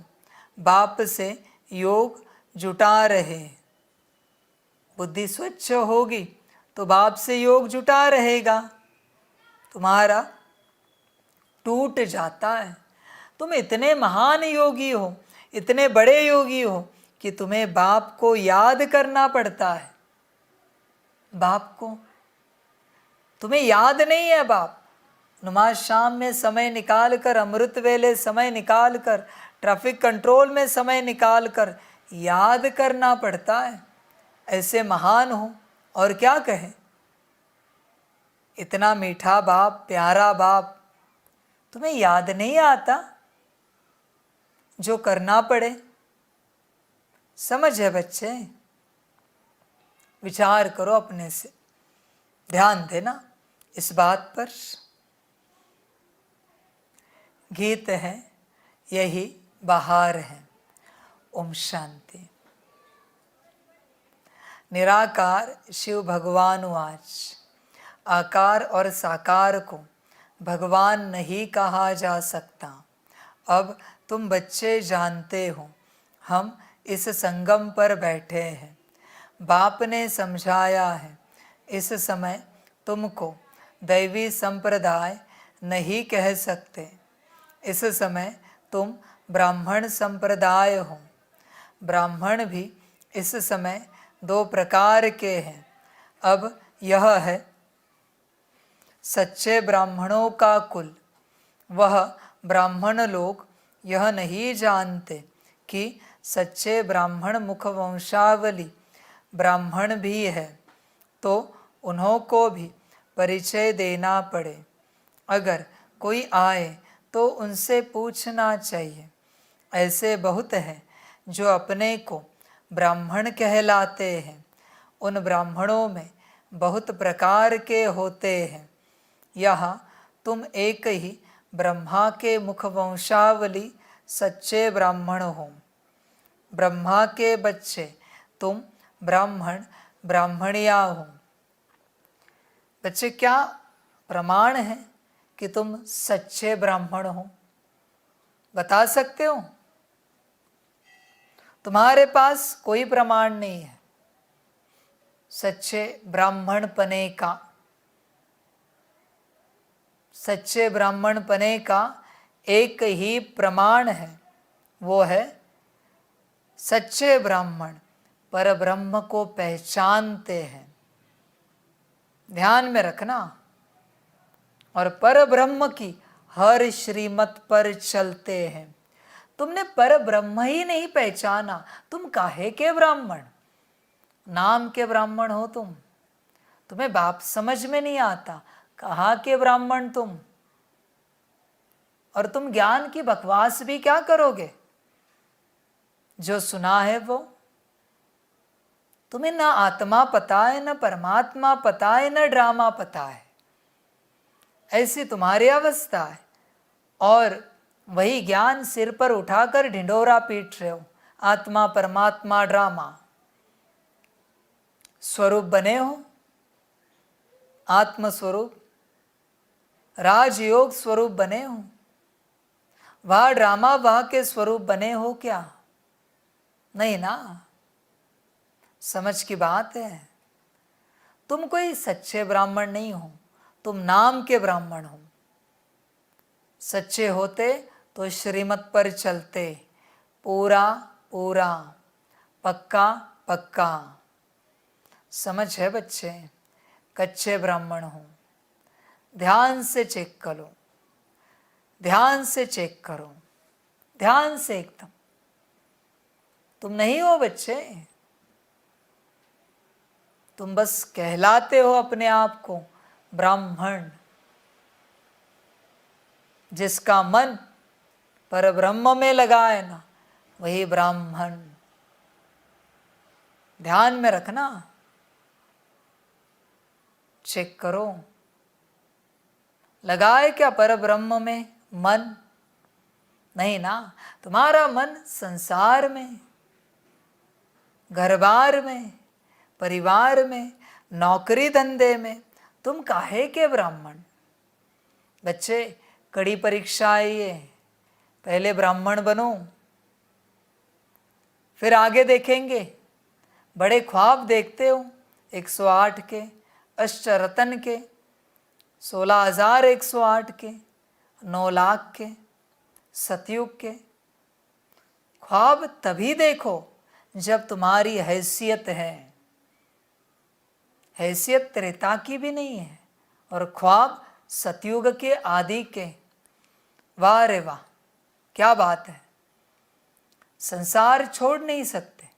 बाप से योग जुटा रहे। बुद्धि स्वच्छ होगी तो बाप से योग जुटा रहेगा। तुम्हारा टूट जाता है। तुम इतने महान योगी हो, इतने बड़े योगी हो कि तुम्हें बाप को याद करना पड़ता है। बाप को तुम्हें याद नहीं है। बाप नमाज शाम में समय निकाल कर, अमृत वेले समय निकाल कर, ट्रैफिक कंट्रोल में समय निकाल कर याद करना पड़ता है। ऐसे महान हो और क्या कहें। इतना मीठा बाप, प्यारा बाप, तुम्हें याद नहीं आता जो करना पड़े। समझ है बच्चे, विचार करो अपने से, ध्यान देना इस बात पर। गीत है यही बहार है। ओम शांति। निराकार शिव भगवान आज आकार और साकार को भगवान नहीं कहा जा सकता। अब तुम बच्चे जानते हो, हम इस संगम पर बैठे हैं। बाप ने समझाया है, इस समय तुमको दैवी संप्रदाय नहीं कह सकते। इस समय तुम ब्राह्मण संप्रदाय हो। ब्राह्मण भी इस समय दो प्रकार के हैं। अब यह है सच्चे ब्राह्मणों का कुल। वह ब्राह्मण लोग यह नहीं जानते कि सच्चे ब्राह्मण मुख वंशावली ब्राह्मण भी है, तो उन्हों को भी परिचय देना पड़े। अगर कोई आए तो उनसे पूछना चाहिए। ऐसे बहुत हैं जो अपने को ब्राह्मण कहलाते हैं। उन ब्राह्मणों में बहुत प्रकार के होते हैं। यहाँ तुम एक ही ब्रह्मा के मुख वंशावली सच्चे ब्राह्मण हो। ब्रह्मा के बच्चे तुम ब्राह्मण ब्राह्मणिया हो। बच्चे क्या प्रमाण है कि तुम सच्चे ब्राह्मण हो? बता सकते हो? तुम्हारे पास कोई प्रमाण नहीं है सच्चे ब्राह्मण पने का। सच्चे ब्राह्मण पने का एक ही प्रमाण है, वो है सच्चे ब्राह्मण पर ब्रह्म को पहचानते हैं। ध्यान में रखना। और पर ब्रह्म की हर श्रीमत पर चलते हैं। तुमने पर ब्रह्म ही नहीं पहचाना, तुम काहे के ब्राह्मण? नाम के ब्राह्मण हो तुम। तुम्हें बाप समझ में नहीं आता, कहाँ के ब्राह्मण तुम? और तुम ज्ञान की बकवास भी क्या करोगे? जो सुना है वो तुम्हें ना आत्मा पता है, ना परमात्मा पता है, ना ड्रामा पता है। ऐसी तुम्हारी अवस्था है। और वही ज्ञान सिर पर उठाकर ढिंढोरा पीट रहे हो। आत्मा परमात्मा ड्रामा। स्वरूप बने हो, आत्म स्वरूप, राजयोग स्वरूप बने हो। वह ड्रामा वह के स्वरूप बने हो क्या? नहीं ना। समझ की बात है। तुम कोई सच्चे ब्राह्मण नहीं हो, तुम नाम के ब्राह्मण हो। सच्चे होते तो श्रीमत पर चलते, पूरा पूरा, पक्का पक्का। समझ है बच्चे? कच्चे ब्राह्मण हो, ध्यान से चेक करो, ध्यान से चेक करो, ध्यान से एकदम। तुम नहीं हो बच्चे, तुम बस कहलाते हो अपने आप को ब्राह्मण। जिसका मन पर ब्रह्म में लगा है ना, वही ब्राह्मण। ध्यान में रखना, चेक करो, लगाए क्या पर ब्रह्म में मन? नहीं ना, तुम्हारा मन संसार में, घर-बार में, परिवार में, नौकरी धंधे में। तुम काहे के ब्राह्मण? बच्चे, कड़ी परीक्षा आई है, पहले ब्राह्मण बनो, फिर आगे देखेंगे। बड़े ख्वाब देखते हो 108 के, अष्टरतन के, 16,108 के, 9 लाख के, सतयुग के। ख्वाब तभी देखो जब तुम्हारी हैसियत है। हैसियत त्रेता की भी नहीं है और ख्वाब सतयुग के आदि के। वाह रे वाह, क्या बात है। संसार छोड़ नहीं सकते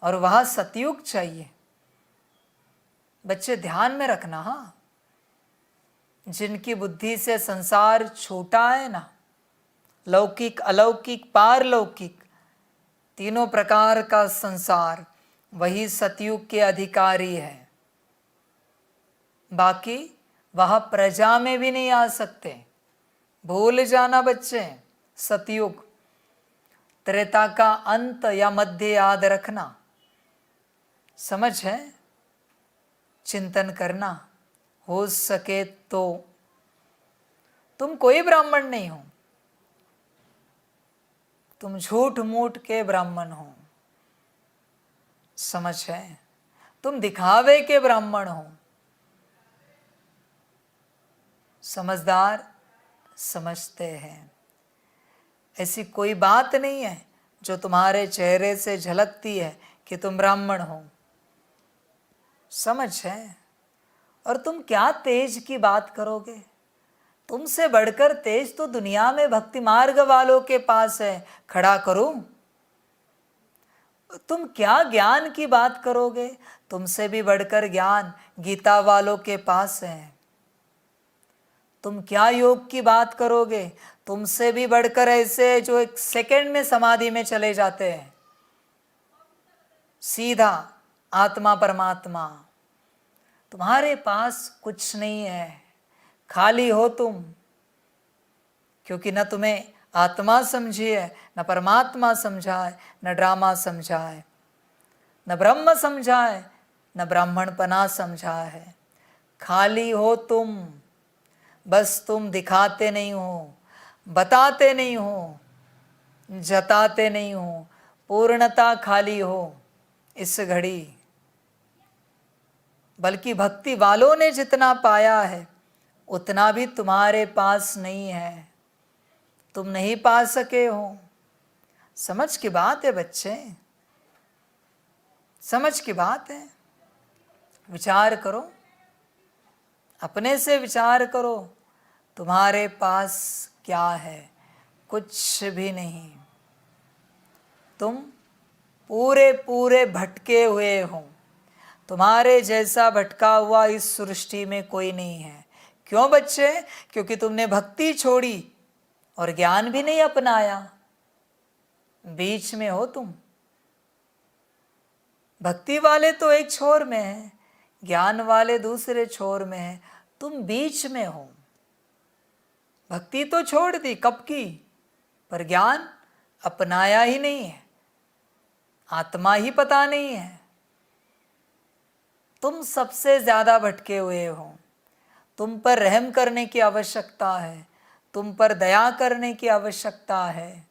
और वहां सतयुग चाहिए। बच्चे ध्यान में रखना, हाँ, जिनकी बुद्धि से संसार छोटा है ना, लौकिक, अलौकिक, पारलौकिक, तीनों प्रकार का संसार, वही सतयुग के अधिकारी है। बाकी वह प्रजा में भी नहीं आ सकते। भूल जाना बच्चे, सतयुग, त्रेता का अंत या मध्य याद रखना। समझ है? चिंतन करना, हो सके तो। तुम कोई ब्राह्मण नहीं हो, तुम झूठ मूठ के ब्राह्मण हो। समझ है? तुम दिखावे के ब्राह्मण हो। समझदार समझते हैं, ऐसी कोई बात नहीं है जो तुम्हारे चेहरे से झलकती है कि तुम ब्राह्मण हो। समझ है? और तुम क्या तेज की बात करोगे? तुमसे बढ़कर तेज तो दुनिया में भक्ति मार्ग वालों के पास है। खड़ा करूं? तुम क्या ज्ञान की बात करोगे? तुमसे भी बढ़कर ज्ञान गीता वालों के पास है। तुम क्या योग की बात करोगे? तुमसे भी बढ़कर ऐसे जो 1 सेकंड में समाधि में चले जाते हैं, सीधा आत्मा परमात्मा। तुम्हारे पास कुछ नहीं है, खाली हो तुम, क्योंकि न तुम्हें आत्मा समझी है, न परमात्मा समझा है, न ड्रामा समझा है, न ब्रह्म समझा है, न ब्राह्मणपना समझा है। खाली हो तुम, बस तुम दिखाते नहीं हो, बताते नहीं हो, जताते नहीं हो। पूर्णता खाली हो इस घड़ी। बल्कि भक्ति वालों ने जितना पाया है उतना भी तुम्हारे पास नहीं है, तुम नहीं पा सके हो। समझ की बात है बच्चे, समझ की बात है। विचार करो, अपने से विचार करो, तुम्हारे पास क्या है? कुछ भी नहीं। तुम पूरे पूरे भटके हुए हो। तुम्हारे जैसा भटका हुआ इस सृष्टि में कोई नहीं है। क्यों बच्चे? क्योंकि तुमने भक्ति छोड़ी और ज्ञान भी नहीं अपनाया। बीच में हो तुम। भक्ति वाले तो एक छोर में हैं, ज्ञान वाले दूसरे छोर में हैं, तुम बीच में हो। भक्ति तो छोड़ दी कब की, पर ज्ञान अपनाया ही नहीं है, आत्मा ही पता नहीं है। तुम सबसे ज्यादा भटके हुए हो। तुम पर रहम करने की आवश्यकता है, तुम पर दया करने की आवश्यकता है।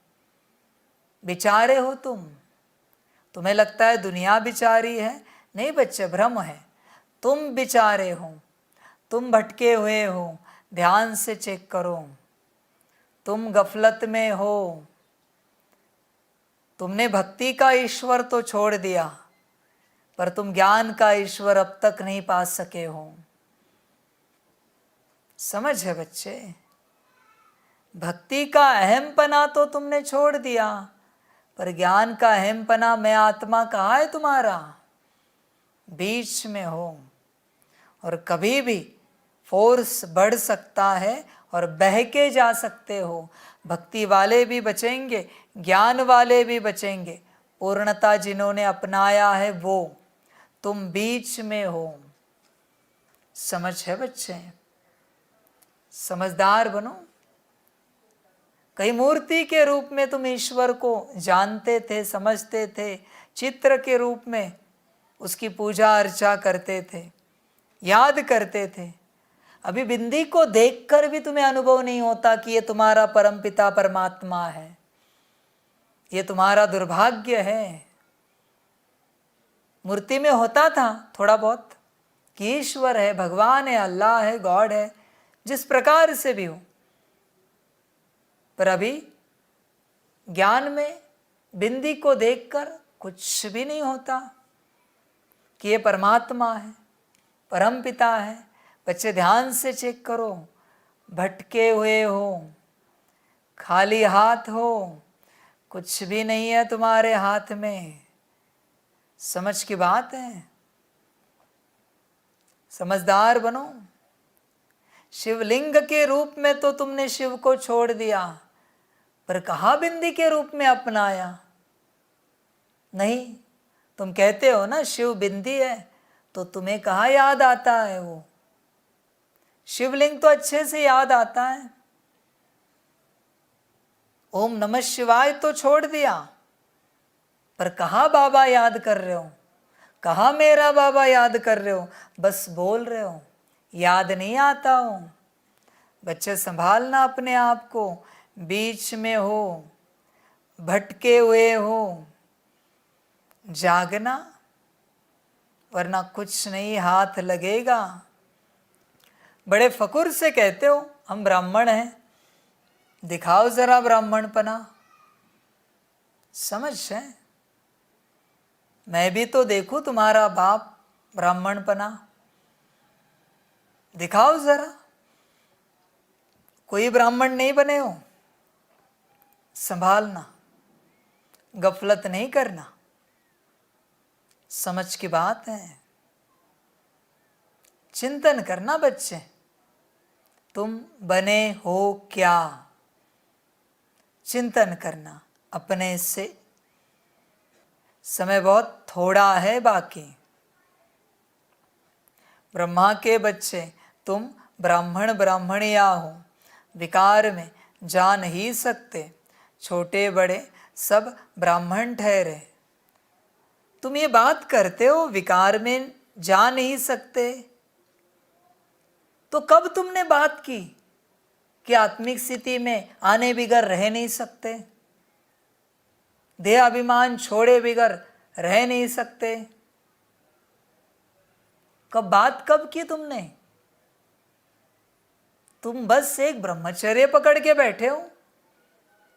बेचारे हो तुम। तुम्हें लगता है दुनिया बेचारी है, नहीं बच्चे, भ्रम है। तुम बेचारे हो, तुम भटके हुए हो। ध्यान से चेक करो, तुम गफलत में हो। तुमने भक्ति का ईश्वर तो छोड़ दिया, पर तुम ज्ञान का ईश्वर अब तक नहीं पा सके हो। समझ है बच्चे? भक्ति का अहमपना तो तुमने छोड़ दिया, पर ज्ञान का अहमपना, मैं आत्मा कहाँ है तुम्हारा? बीच में हो। और कभी भी फोर्स बढ़ सकता है और बह के जा सकते हो। भक्ति वाले भी बचेंगे, ज्ञान वाले भी बचेंगे। पूर्णता जिन्होंने अपनाया है वो, तुम बीच में हो। समझ है बच्चे? समझदार बनो। कई मूर्ति के रूप में तुम ईश्वर को जानते थे, समझते थे, चित्र के रूप में उसकी पूजा अर्चा करते थे, याद करते थे। अभी बिंदी को देखकर भी तुम्हें अनुभव नहीं होता कि ये तुम्हारा परमपिता परमात्मा है। ये तुम्हारा दुर्भाग्य है। मूर्ति में होता था थोड़ा बहुत कि ईश्वर है, भगवान है, अल्लाह है, गॉड है, जिस प्रकार से भी हो। पर अभी ज्ञान में बिंदी को देखकर कुछ भी नहीं होता कि ये परमात्मा है, परमपिता है। बच्चे ध्यान से चेक करो, भटके हुए हो, खाली हाथ हो, कुछ भी नहीं है तुम्हारे हाथ में। समझ की बात है? समझदार बनो। शिवलिंग के रूप में तो तुमने शिव को छोड़ दिया, पर कहाँ बिंदी के रूप में अपनाया? नहीं, तुम कहते हो ना शिव बिंदी है, तो तुम्हें कहाँ याद आता है वो? शिवलिंग तो अच्छे से याद आता है। ओम नमः शिवाय तो छोड़ दिया, पर कहाँ बाबा याद कर रहे हो? कहाँ मेरा बाबा याद कर रहे हो? बस बोल रहे हो, याद नहीं आता हो। बच्चे संभालना अपने आप को। बीच में हो, भटके हुए हो, जागना, वरना कुछ नहीं हाथ लगेगा। बड़े फकुर से कहते हो हम ब्राह्मण हैं, दिखाओ जरा ब्राह्मणपना। समझ है? मैं भी तो देखूं तुम्हारा बाप ब्राह्मणपना, दिखाओ जरा। कोई ब्राह्मण नहीं बने हो। संभालना, गफलत नहीं करना। समझ की बात है। चिंतन करना बच्चे, तुम बने हो क्या? चिंतन करना अपने से। समय बहुत थोड़ा है बाकी। ब्रह्मा के बच्चे तुम ब्राह्मण ब्राह्मणिया हो, विकार में जा नहीं सकते। छोटे बड़े सब ब्राह्मण ठहरे। तुम ये बात करते हो विकार में जा नहीं सकते, तो कब तुमने बात की कि आत्मिक स्थिति में आने बिगर रह नहीं सकते, देह अभिमान छोड़े बिगर रह नहीं सकते? कब बात कब की तुमने? तुम बस एक ब्रह्मचर्य पकड़ के बैठे हो,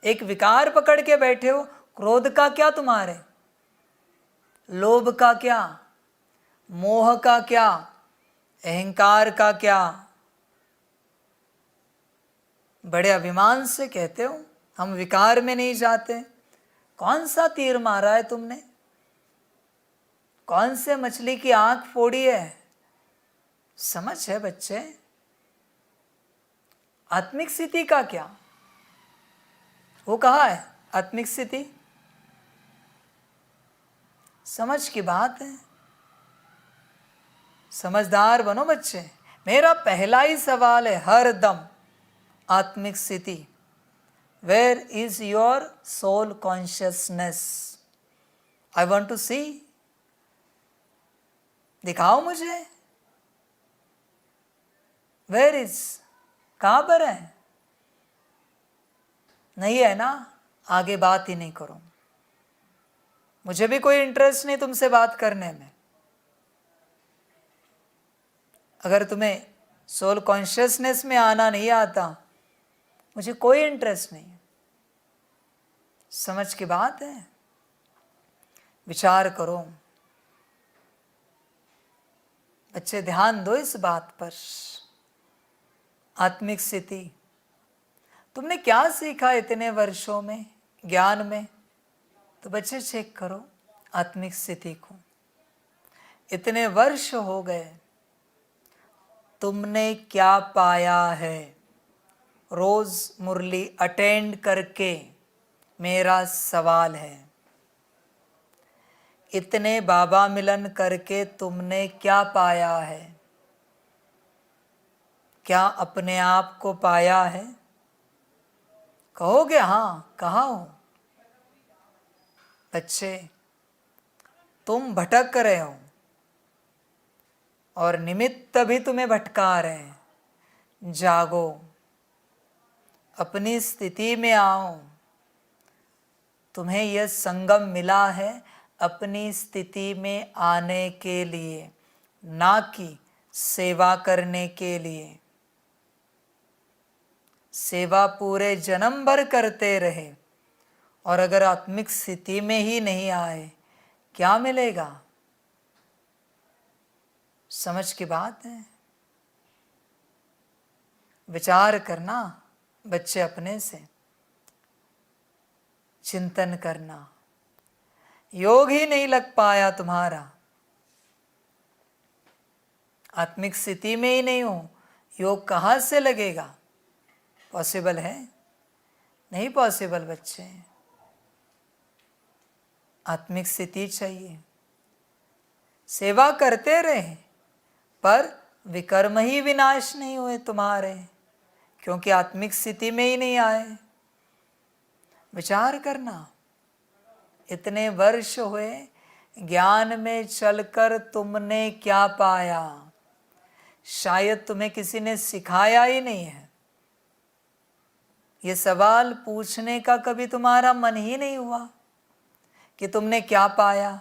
एक विकार पकड़ के बैठे हो। क्रोध का क्या तुम्हारे? लोभ का क्या? मोह का क्या? अहंकार का क्या? बड़े अभिमान से कहते हो हम विकार में नहीं जाते। कौन सा तीर मारा है तुमने? कौन से मछली की आंख फोड़ी है? समझ है बच्चे? आत्मिक स्थिति का क्या? वो कहाँ है आत्मिक स्थिति? समझ की बात है। समझदार बनो बच्चे। मेरा पहला ही सवाल है हर दम, आत्मिक स्थिति। Where is your soul consciousness? I want to see. दिखाओ मुझे। Where is? कहां पर है? नहीं है ना? आगे बात ही नहीं करो। मुझे भी कोई इंटरेस्ट नहीं तुमसे बात करने में। अगर तुम्हें सोल कॉन्शियसनेस में आना नहीं आता, मुझे कोई इंटरेस्ट नहीं है। समझ की बात है? विचार करो। बच्चे ध्यान दो इस बात पर। आत्मिक स्थिति, तुमने क्या सीखा इतने वर्षों में ज्ञान में? तो बच्चे चेक करो आत्मिक स्थिति को। इतने वर्ष हो गए, तुमने क्या पाया है? रोज मुरली अटेंड करके मेरा सवाल है, इतने बाबा मिलन करके तुमने क्या पाया है? क्या अपने आप को पाया है? कहोगे हाँ, कहाँ हो? बच्चे, तुम भटक रहे हो और निमित्त भी तुम्हें भटका रहे हैं। जागो, अपनी स्थिति में आओ। तुम्हें यह संगम मिला है अपनी स्थिति में आने के लिए, ना कि सेवा करने के लिए। सेवा पूरे जन्म भर करते रहे और अगर आत्मिक स्थिति में ही नहीं आए, क्या मिलेगा? समझ की बात है। विचार करना बच्चे, अपने से चिंतन करना। योग ही नहीं लग पाया तुम्हारा, आत्मिक स्थिति में ही नहीं हो, योग कहाँ से लगेगा? पॉसिबल है? नहीं पॉसिबल बच्चे। आत्मिक स्थिति चाहिए। सेवा करते रहे पर विकर्म ही विनाश नहीं हुए तुम्हारे, क्योंकि आत्मिक स्थिति में ही नहीं आए। विचार करना, इतने वर्ष हुए ज्ञान में चलकर तुमने क्या पाया? शायद तुम्हें किसी ने सिखाया ही नहीं है। ये सवाल पूछने का कभी तुम्हारा मन ही नहीं हुआ कि तुमने क्या पाया।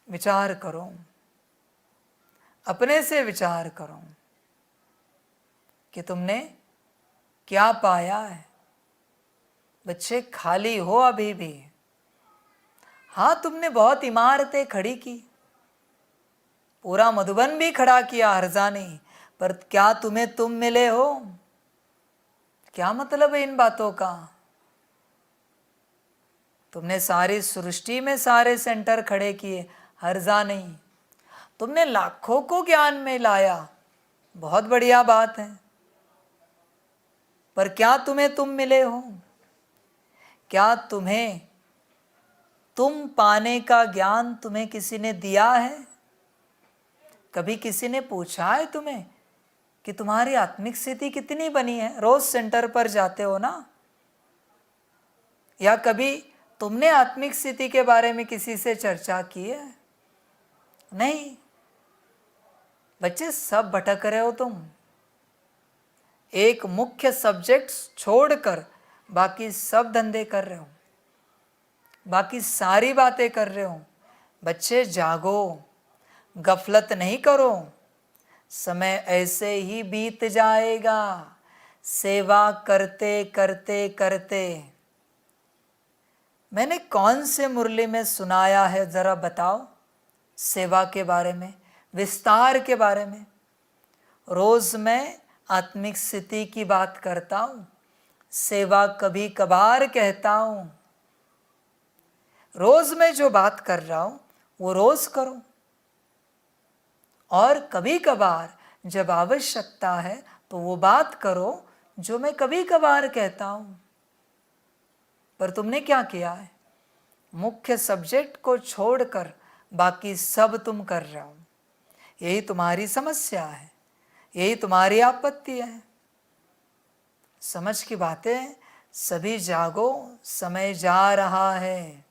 विचार करो, अपने से विचार करो कि तुमने क्या पाया है। बच्चे, खाली हो अभी भी। हाँ, तुमने बहुत इमारतें खड़ी की, पूरा मधुबन भी खड़ा किया, हर्जा नहीं, पर क्या तुम्हें तुम मिले हो? क्या मतलब है इन बातों का? तुमने सारी सृष्टि में सारे सेंटर खड़े किए, हर्जा नहीं। तुमने लाखों को ज्ञान में लाया, बहुत बढ़िया बात है, पर क्या तुम्हें तुम मिले हो? क्या तुम्हें तुम पाने का ज्ञान तुम्हें किसी ने दिया है? कभी किसी ने पूछा है तुम्हें कि तुम्हारी आत्मिक स्थिति कितनी बनी है? रोज सेंटर पर जाते हो ना? या कभी तुमने आत्मिक स्थिति के बारे में किसी से चर्चा की है? नहीं। बच्चे, सब भटक रहे हो तुम। एक मुख्य सब्जेक्ट छोड़कर बाकी सब धंधे कर रहे हो, बाकी सारी बातें कर रहे हो। बच्चे जागो, गफलत नहीं करो, समय ऐसे ही बीत जाएगा सेवा करते करते करते। मैंने कौन से मुरली में सुनाया है, जरा बताओ सेवा के बारे में, विस्तार के बारे में। रोज मैं आत्मिक स्थिति की बात करता हूँ, सेवा कभी कभार कहता हूँ। रोज मैं जो बात कर रहा हूँ वो रोज करो, और कभी कभार जब आवश्यकता है तो वो बात करो जो मैं कभी कभार कहता हूँ। पर तुमने क्या किया है? मुख्य सब्जेक्ट को छोड़कर बाकी सब तुम कर रहे हो। यही तुम्हारी समस्या है, यही तुम्हारी आपत्ति है। समझ की बातें। सभी जागो, समय जा रहा है।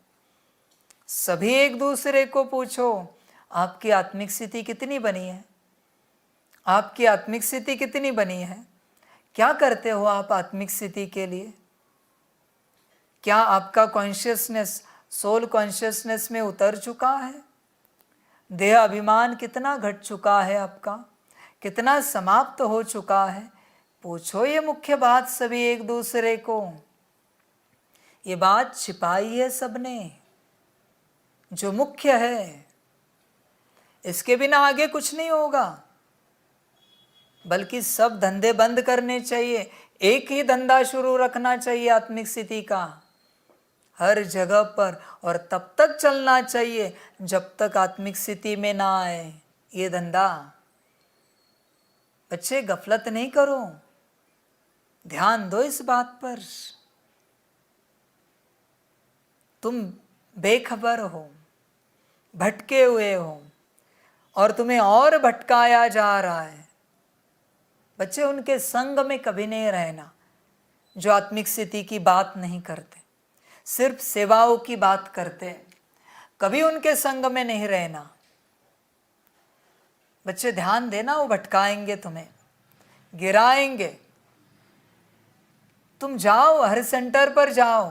सभी एक दूसरे को पूछो, आपकी आत्मिक स्थिति कितनी बनी है? आपकी आत्मिक स्थिति कितनी बनी है? क्या करते हो आप आत्मिक स्थिति के लिए? क्या आपका कॉन्शियसनेस सोल कॉन्शियसनेस में उतर चुका है? देह अभिमान कितना घट चुका है आपका? कितना समाप्त हो चुका है? पूछो ये मुख्य बात सभी एक दूसरे को। ये बात छिपाई है सबने, जो मुख्य है। इसके बिना आगे कुछ नहीं होगा, बल्कि सब धंधे बंद करने चाहिए। एक ही धंधा शुरू रखना चाहिए आत्मिक स्थिति का, हर जगह पर, और तब तक चलना चाहिए जब तक आत्मिक स्थिति में ना आए ये धंधा। बच्चे गफलत नहीं करो, ध्यान दो इस बात पर। तुम बेखबर हो, भटके हुए हो, और तुम्हें और भटकाया जा रहा है। बच्चे उनके संग में कभी नहीं रहना जो आत्मिक स्थिति की बात नहीं करते, सिर्फ सेवाओं की बात करते हैं। कभी उनके संग में नहीं रहना। बच्चे ध्यान देना, वो भटकाएंगे तुम्हें, गिराएंगे। तुम जाओ, हर सेंटर पर जाओ,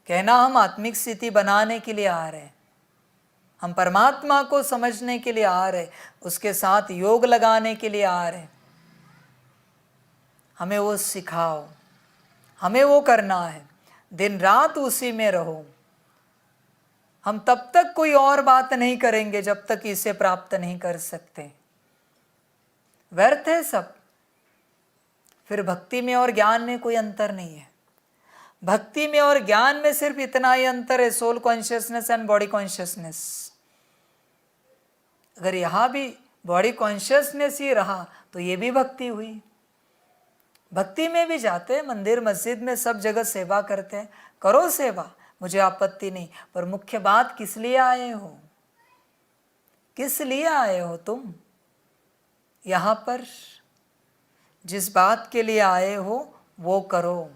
कहना हम आत्मिक स्थिति बनाने के लिए आ रहे हैं, हम परमात्मा को समझने के लिए आ रहे, उसके साथ योग लगाने के लिए आ रहे, हमें वो सिखाओ, हमें वो करना है, दिन रात उसी में रहो। हम तब तक कोई और बात नहीं करेंगे जब तक इसे प्राप्त नहीं कर सकते। व्यर्थ है सब। फिर भक्ति में और ज्ञान में कोई अंतर नहीं है। भक्ति में और ज्ञान में सिर्फ इतना ही अंतर है, soul consciousness and body consciousness. अगर यहाँ भी बॉडी कॉन्शियसनेस ही रहा तो ये भी भक्ति हुई। भक्ति में भी जाते हैं, मंदिर मस्जिद में सब जगह सेवा करते हैं, करो सेवा, मुझे आपत्ति नहीं, पर मुख्य बात किस लिए आए हो? किस लिए आए हो तुम यहाँ पर? जिस बात के लिए आए हो वो करो।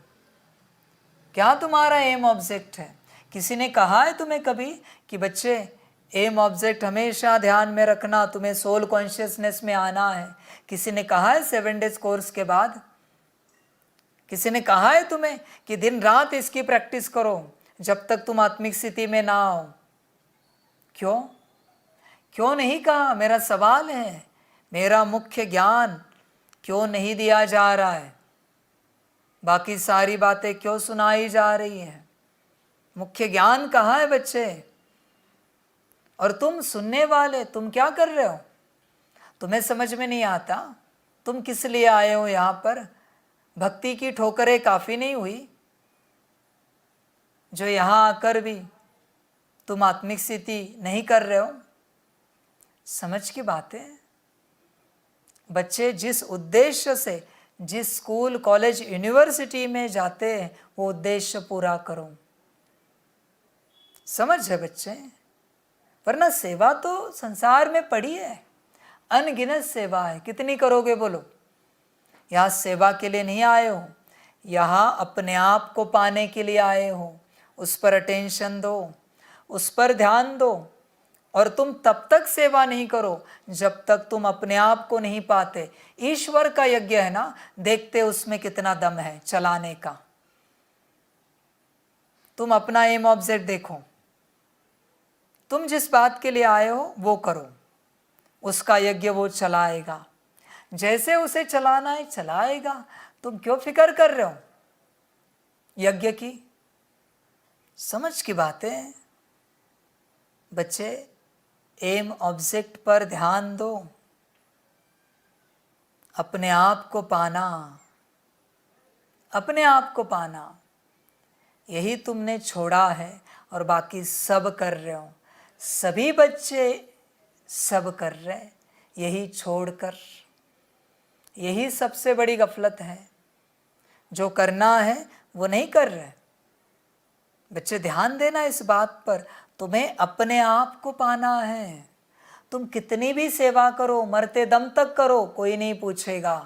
क्या तुम्हारा एम ऑब्जेक्ट है? किसी ने कहा है तुम्हें कभी कि बच्चे एम ऑब्जेक्ट हमेशा ध्यान में रखना, तुम्हें सोल कॉन्शियसनेस में आना है? किसी ने कहा है 7 डेज कोर्स के बाद? किसी ने कहा है तुम्हें कि दिन रात इसकी प्रैक्टिस करो जब तक तुम आत्मिक स्थिति में ना आओ? क्यों क्यों नहीं कहा? मेरा सवाल है। मेरा मुख्य ज्ञान क्यों नहीं दिया जा रहा है? बाकी सारी बातें क्यों सुनाई जा रही हैं? मुख्य ज्ञान कहाँ है बच्चे? और तुम सुनने वाले, तुम क्या कर रहे हो? तुम्हें समझ में नहीं आता तुम किस लिए आए हो यहाँ पर? भक्ति की ठोकरें काफ़ी नहीं हुई जो यहाँ आकर भी तुम आत्मिक स्थिति नहीं कर रहे हो? समझ की बात है। बच्चे जिस उद्देश्य से जिस स्कूल कॉलेज यूनिवर्सिटी में जाते हैं वो उद्देश्य पूरा करो। समझ है बच्चे? वरना सेवा तो संसार में पड़ी है, अनगिनत सेवा है। कितनी करोगे बोलो? यहाँ सेवा के लिए नहीं आए हो, यहाँ अपने आप को पाने के लिए आए हो। उस पर अटेंशन दो, उस पर ध्यान दो। और तुम तब तक सेवा नहीं करो जब तक तुम अपने आप को नहीं पाते। ईश्वर का यज्ञ है ना, देखते उसमें कितना दम है चलाने का। तुम अपना एम ऑब्जेक्ट देखो, तुम जिस बात के लिए आए हो वो करो, उसका यज्ञ वो चलाएगा। जैसे उसे चलाना है चलाएगा। तुम क्यों फिक्र कर रहे हो यज्ञ की? समझ की बात है बच्चे। एम ऑब्जेक्ट पर ध्यान दो, अपने आप को पाना, अपने आप को पाना। यही तुमने छोड़ा है और बाकी सब कर रहे हो। सभी बच्चे सब कर रहे हैं यही छोड़कर। यही सबसे बड़ी गफलत है। जो करना है वो नहीं कर रहे। बच्चे ध्यान देना इस बात पर, तुम्हें अपने आप को पाना है। तुम कितनी भी सेवा करो, मरते दम तक करो, कोई नहीं पूछेगा।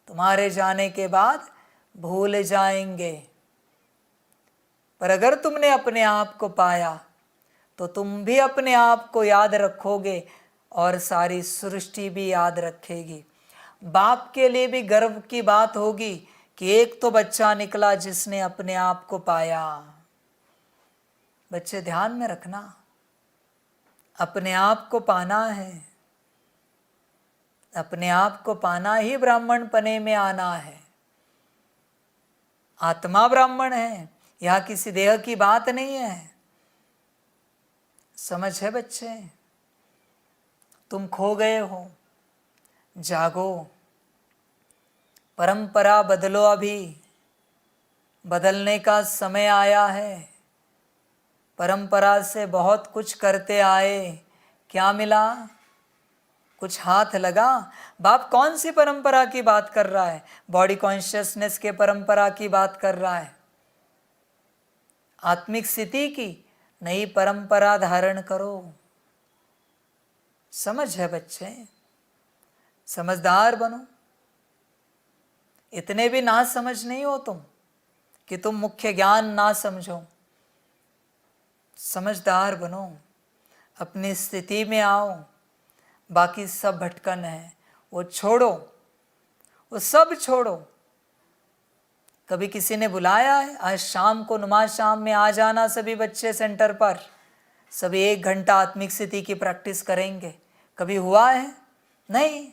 तुम्हारे जाने के बाद भूल जाएंगे। पर अगर तुमने अपने आप को पाया तो तुम भी अपने आप को याद रखोगे और सारी सृष्टि भी याद रखेगी। बाप के लिए भी गर्व की बात होगी कि एक तो बच्चा निकला जिसने अपने आप को पाया। बच्चे ध्यान में रखना, अपने आप को पाना है। अपने आप को पाना ही ब्राह्मण पने में आना है। आत्मा ब्राह्मण है, यहाँ किसी देह की बात नहीं है। समझ है बच्चे? तुम खो गए हो, जागो, परंपरा बदलो, अभी बदलने का समय आया है। परंपरा से बहुत कुछ करते आए, क्या मिला? कुछ हाथ लगा? बाप कौन सी परंपरा की बात कर रहा है? बॉडी कॉन्शियसनेस के परंपरा की बात कर रहा है। आत्मिक स्थिति की नई परंपरा धारण करो। समझ है बच्चे? समझदार बनो। इतने भी ना समझ नहीं हो तुम कि तुम मुख्य ज्ञान ना समझो। समझदार बनो, अपनी स्थिति में आओ। बाकी सब भटकन है वो छोड़ो, वो सब छोड़ो। कभी किसी ने बुलाया है? आज शाम को नमाज शाम में आ जाना सभी बच्चे सेंटर पर। सभी 1 घंटा आत्मिक स्थिति की प्रैक्टिस करेंगे। कभी हुआ है? नहीं।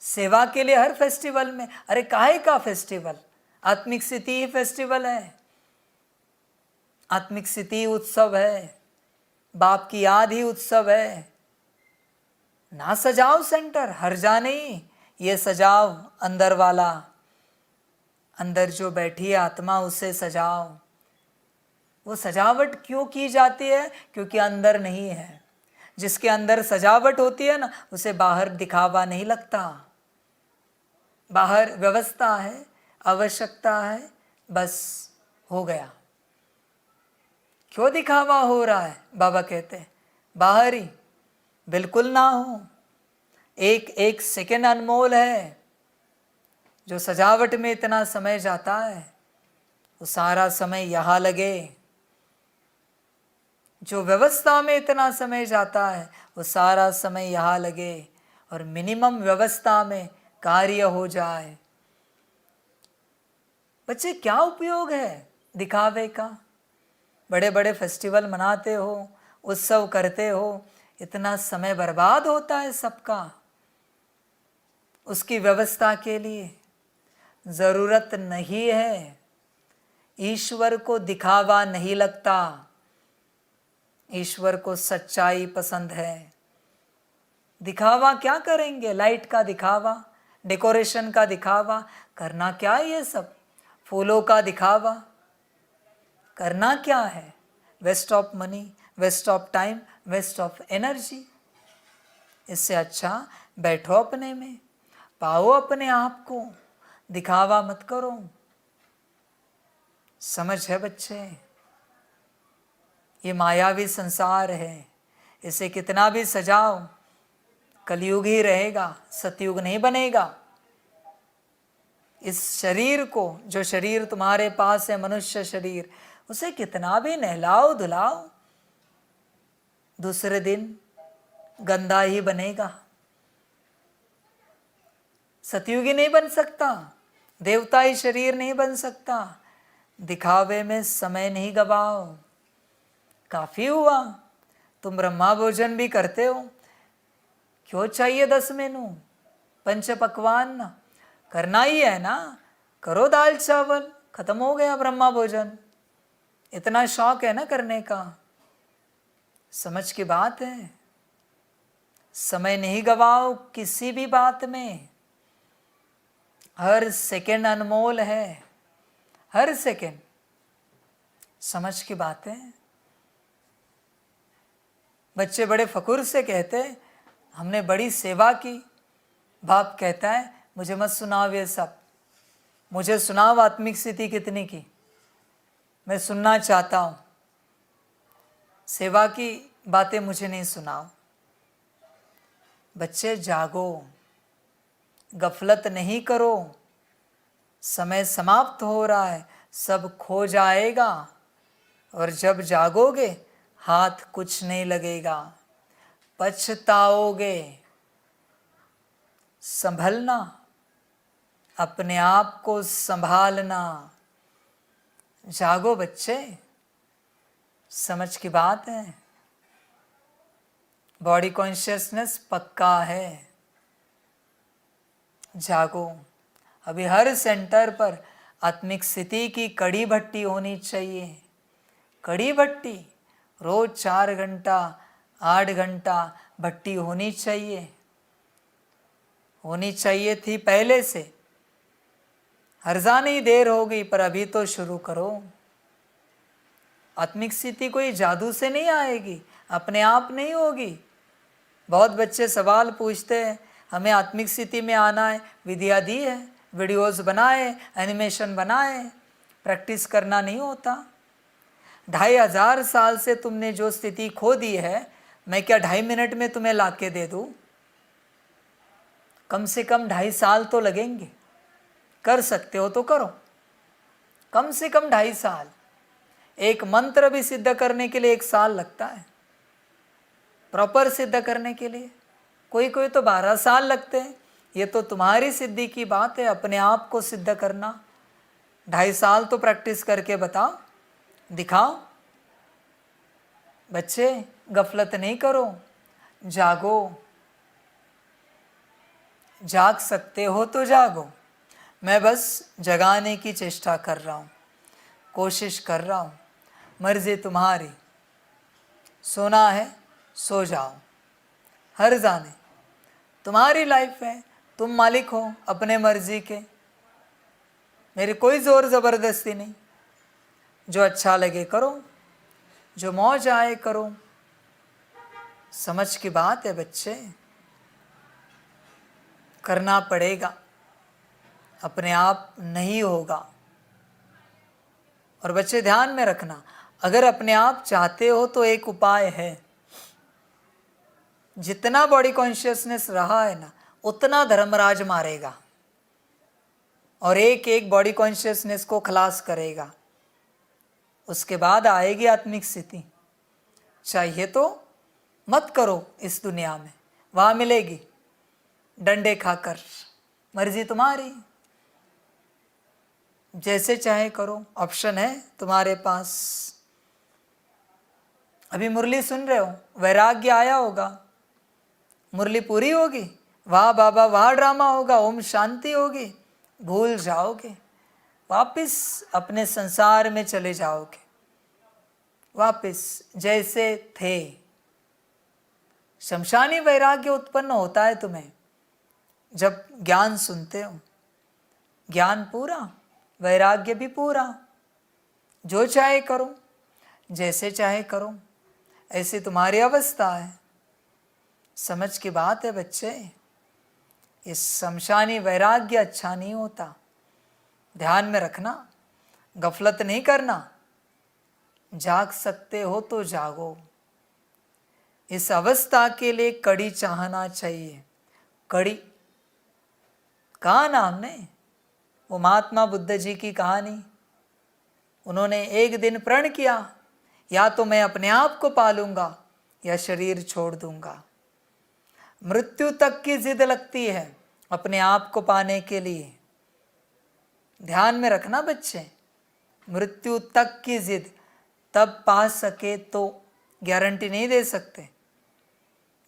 सेवा के लिए हर फेस्टिवल में, अरे काहे का फेस्टिवल? आत्मिक स्थिति ही फेस्टिवल है। आत्मिक स्थिति उत्सव है, बाप की याद ही उत्सव है। ना सजाओ सेंटर, हर जा नहीं, ये सजाओ अंदर वाला, अंदर जो बैठी है आत्मा उसे सजाओ। वो सजावट क्यों की जाती है? क्योंकि अंदर नहीं है। जिसके अंदर सजावट होती है ना, उसे बाहर दिखावा नहीं लगता। बाहर व्यवस्था है, आवश्यकता है, बस हो गया। क्यों दिखावा हो रहा है? बाबा कहते हैं बाहर ही बिल्कुल ना हो। एक एक सेकंड अनमोल है। जो सजावट में इतना समय जाता है वो सारा समय यहाँ लगे। जो व्यवस्था में इतना समय जाता है वो सारा समय यहाँ लगे और मिनिमम व्यवस्था में कार्य हो जाए। बच्चे क्या उपयोग है दिखावे का? बड़े बड़े फेस्टिवल मनाते हो, उत्सव करते हो, इतना समय बर्बाद होता है सबका उसकी व्यवस्था के लिए। जरूरत नहीं है। ईश्वर को दिखावा नहीं लगता, ईश्वर को सच्चाई पसंद है। दिखावा क्या करेंगे? लाइट का दिखावा, डेकोरेशन का दिखावा, करना क्या है? ये सब फूलों का दिखावा करना क्या है? Waste of money, waste of time, waste of energy. इससे अच्छा बैठो अपने में, पाओ अपने आप को, दिखावा मत करो। समझ है बच्चे? ये मायावी संसार है, इसे कितना भी सजाओ कलयुग ही रहेगा, सतयुग नहीं बनेगा। इस शरीर को, जो शरीर तुम्हारे पास है मनुष्य शरीर, उसे कितना भी नहलाओ धुलाओ, दूसरे दिन गंदा ही बनेगा। सतयुगी नहीं बन सकता, देवताई शरीर नहीं बन सकता। दिखावे में समय नहीं गवाओ। काफी हुआ, तुम ब्रह्मा भोजन भी करते हो, क्यों चाहिए 10 मेनू? पंच पकवान ना करना ही है ना, करो दाल चावल, खत्म हो गया ब्रह्मा भोजन। इतना शौक है ना करने का। समझ की बात है। समय नहीं गवाओ किसी भी बात में। हर सेकंड अनमोल है, हर सेकंड। समझ की बात है। बच्चे बड़े फकुर से कहते हमने बड़ी सेवा की। बाप कहता है मुझे मत सुनाओ ये सब, मुझे सुनाओ आत्मिक स्थिति कितनी की, मैं सुनना चाहता हूँ। सेवा की बातें मुझे नहीं सुनाओ। बच्चे जागो, गफलत नहीं करो। समय समाप्त हो रहा है, सब खो जाएगा और जब जागोगे हाथ कुछ नहीं लगेगा, पछताओगे। संभलना, अपने आप को संभालना। जागो बच्चे, समझ की बात है। बॉडी कॉन्शियसनेस पक्का है। जागो। अभी हर सेंटर पर आत्मिक स्थिति की कड़ी भट्टी होनी चाहिए। कड़ी भट्टी रोज 4 घंटा 8 घंटा भट्टी होनी चाहिए, होनी चाहिए थी पहले से। हर जाने देर हो गई, पर अभी तो शुरू करो। आत्मिक स्थिति कोई जादू से नहीं आएगी, अपने आप नहीं होगी। बहुत बच्चे सवाल पूछते हैं, हमें आत्मिक स्थिति में आना है, विधिया दी है, वीडियोस बनाए, एनिमेशन बनाए, प्रैक्टिस करना नहीं होता। 2500 साल से तुमने जो स्थिति खो दी है, मैं क्या 2.5 मिनट में तुम्हें लाके दे दूं? कम से कम 2.5 साल तो लगेंगे। कर सकते हो तो करो, कम से कम 2.5 साल। एक मंत्र भी सिद्ध करने के लिए 1 साल लगता है, प्रॉपर सिद्ध करने के लिए। कोई कोई तो 12 साल लगते हैं। ये तो तुम्हारी सिद्धि की बात है, अपने आप को सिद्ध करना। 2.5 साल तो प्रैक्टिस करके बताओ, दिखाओ। बच्चे गफलत नहीं करो, जागो। जाग सकते हो तो जागो। मैं बस जगाने की चेष्टा कर रहा हूँ, कोशिश कर रहा हूँ। मर्जी तुम्हारी, सोना है सो जाओ। हर जाने तुम्हारी लाइफ है, तुम मालिक हो अपने मर्जी के। मेरी कोई ज़ोर ज़बरदस्ती नहीं। जो अच्छा लगे करो, जो मौज आए करो। समझ की बात है बच्चे, करना पड़ेगा, अपने आप नहीं होगा। और बच्चे ध्यान में रखना, अगर अपने आप चाहते हो तो एक उपाय है। जितना बॉडी कॉन्शियसनेस रहा है ना, उतना धर्मराज मारेगा और एक एक बॉडी कॉन्शियसनेस को खलास करेगा। उसके बाद आएगी आत्मिक स्थिति। चाहिए तो मत करो इस दुनिया में, वहाँ मिलेगी डंडे खाकर। मर्जी तुम्हारी, जैसे चाहे करो, ऑप्शन है तुम्हारे पास। अभी मुरली सुन रहे हो, वैराग्य आया होगा, मुरली पूरी होगी, वाह बाबा वाह ड्रामा होगा, ओम शांति होगी, भूल जाओगे, वापस अपने संसार में चले जाओगे, वापस जैसे थे। शमशानी वैराग्य उत्पन्न होता है तुम्हें जब ज्ञान सुनते हो। ज्ञान पूरा, वैराग्य भी पूरा। जो चाहे करो, जैसे चाहे करो, ऐसी तुम्हारी अवस्था है। समझ की बात है बच्चे, इस शमशानी वैराग्य अच्छा नहीं होता। ध्यान में रखना, गफलत नहीं करना। जाग सकते हो तो जागो। इस अवस्था के लिए कड़ी चाहना चाहिए। कड़ी कहा ना हमने, वो महात्मा बुद्ध जी की कहानी। उन्होंने एक दिन प्रण किया, या तो मैं अपने आप को पालूंगा या शरीर छोड़ दूंगा। मृत्यु तक की जिद लगती है अपने आप को पाने के लिए। ध्यान में रखना बच्चे, मृत्यु तक की जिद, तब पा सके तो गारंटी नहीं दे सकते।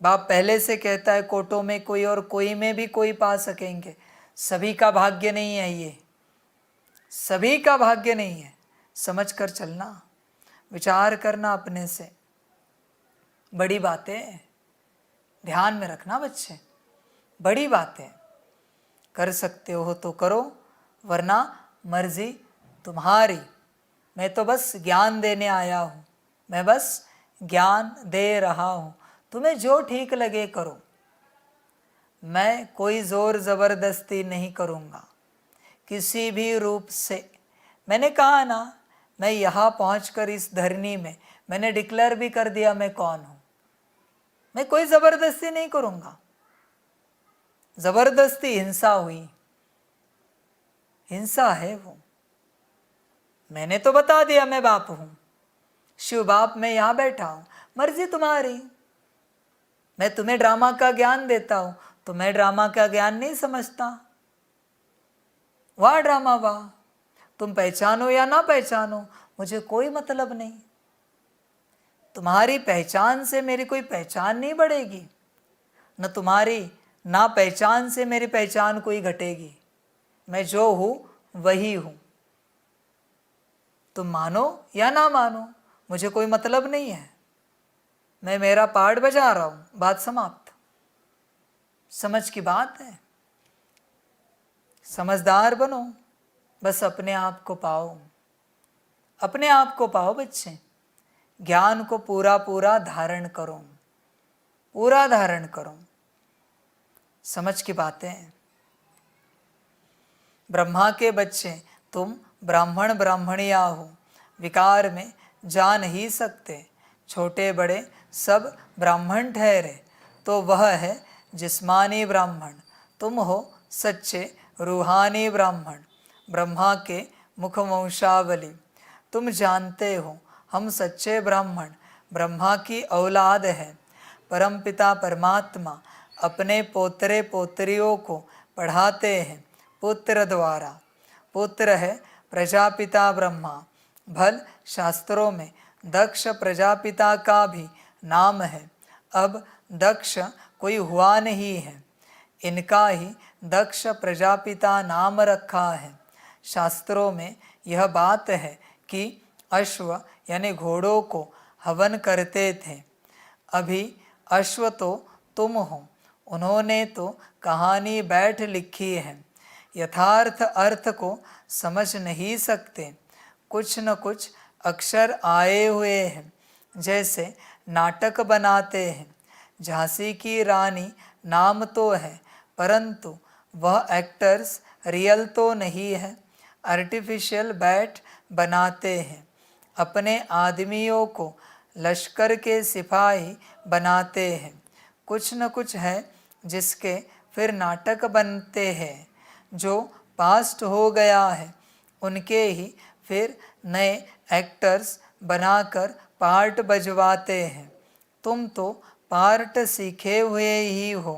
बाप पहले से कहता है, कोटों में कोई और कोई में भी कोई पा सकेंगे। सभी का भाग्य नहीं है, ये सभी का भाग्य नहीं है। समझ कर चलना, विचार करना अपने से। बड़ी बातें ध्यान में रखना बच्चे, बड़ी बातें। कर सकते हो तो करो, वरना मर्जी तुम्हारी। मैं तो बस ज्ञान देने आया हूँ, मैं बस ज्ञान दे रहा हूँ। तुम्हें जो ठीक लगे करो, मैं कोई ज़ोर ज़बरदस्ती नहीं करूँगा किसी भी रूप से। मैंने कहा ना, मैं यहाँ पहुँचकर इस धरनी में मैंने डिक्लेयर भी कर दिया मैं कौन हूँ। मैं कोई ज़बरदस्ती नहीं करूँगा। ज़बरदस्ती हिंसा हुई, हिंसा है वो। मैंने तो बता दिया मैं बाप हूँ, शिव बाप, मैं यहाँ बैठा हूँ, मर्जी तुम्हारी। मैं तुम्हें ड्रामा का ज्ञान देता हूँ तो मैं ड्रामा का ज्ञान नहीं समझता। वाह ड्रामा वाह, तुम पहचानो या ना पहचानो, मुझे कोई मतलब नहीं। तुम्हारी पहचान से मेरी कोई पहचान नहीं बढ़ेगी, न तुम्हारी ना पहचान से मेरी पहचान कोई घटेगी। मैं जो हूँ वही हूँ, तुम मानो या ना मानो, मुझे कोई मतलब नहीं है, मैं मेरा पार्ट बजा रहा हूँ, बात समाप्त। समझ की बात है। समझदार बनो, बस अपने आप को पाओ, अपने आप को पाओ बच्चे। ज्ञान को पूरा पूरा धारण करो, पूरा धारण करो। समझ की बातें हैं। ब्रह्मा के बच्चे तुम ब्राह्मण ब्राह्मणिया हो, विकार में जा नहीं सकते। छोटे बड़े सब ब्राह्मण ठहरे तो वह है जिस्मानी ब्राह्मण। तुम हो सच्चे रूहानी ब्राह्मण, ब्रह्मा के मुखवंशावली। तुम जानते हो हम सच्चे ब्राह्मण ब्रह्मा की औलाद है। परमपिता परमात्मा अपने पोतरे पोतरियों को पढ़ाते हैं पुत्र द्वारा। पुत्र है प्रजापिता ब्रह्मा। भल शास्त्रों में दक्ष प्रजापिता का भी नाम है। अब दक्ष कोई हुआ नहीं है, इनका ही दक्ष प्रजापिता नाम रखा है। शास्त्रों में यह बात है कि अश्व यानी घोड़ों को हवन करते थे। अभी अश्व तो तुम हो, उन्होंने तो कहानी बैठ लिखी है, यथार्थ अर्थ को समझ नहीं सकते। कुछ न कुछ अक्षर आए हुए हैं, जैसे नाटक बनाते हैं। झांसी की रानी नाम तो है, परंतु वह एक्टर्स रियल तो नहीं है, आर्टिफिशियल बैट बनाते हैं। अपने आदमियों को लश्कर के सिपाही बनाते हैं। कुछ न कुछ है जिसके फिर नाटक बनते हैं। जो पास्ट हो गया है उनके ही फिर नए एक्टर्स बनाकर पार्ट बजवाते हैं। तुम तो पार्ट सीखे हुए ही हो।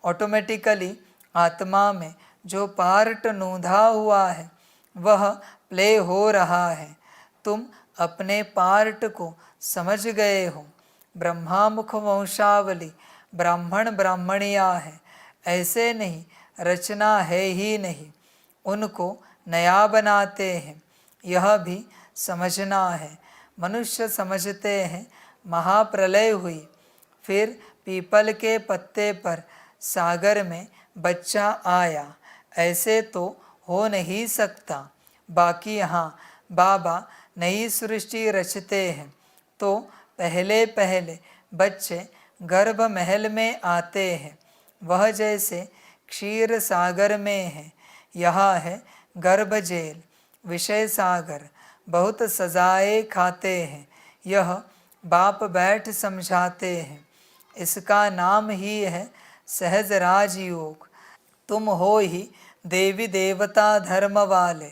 ऑटोमेटिकली आत्मा में जो पार्ट नूंधा हुआ है वह प्ले हो रहा है। तुम अपने पार्ट को समझ गए हो। ब्रह्मा मुख वंशावली ब्राह्मण ब्राह्मणिया है, ऐसे नहीं, रचना है ही नहीं, उनको नया बनाते हैं। यह भी समझना है। मनुष्य समझते हैं महाप्रलय हुई, फिर पीपल के पत्ते पर सागर में बच्चा आया, ऐसे तो हो नहीं सकता। बाकी हाँ, बाबा नई सृष्टि रचते हैं तो पहले पहले बच्चे गर्भ महल में आते हैं। वह जैसे क्षीर सागर में है, यहाँ है गर्भ जेल, विषय सागर। बहुत सजाए खाते हैं, यह बाप बैठ समझाते हैं। इसका नाम ही है सहज राजयोग। तुम हो ही देवी देवता धर्म वाले।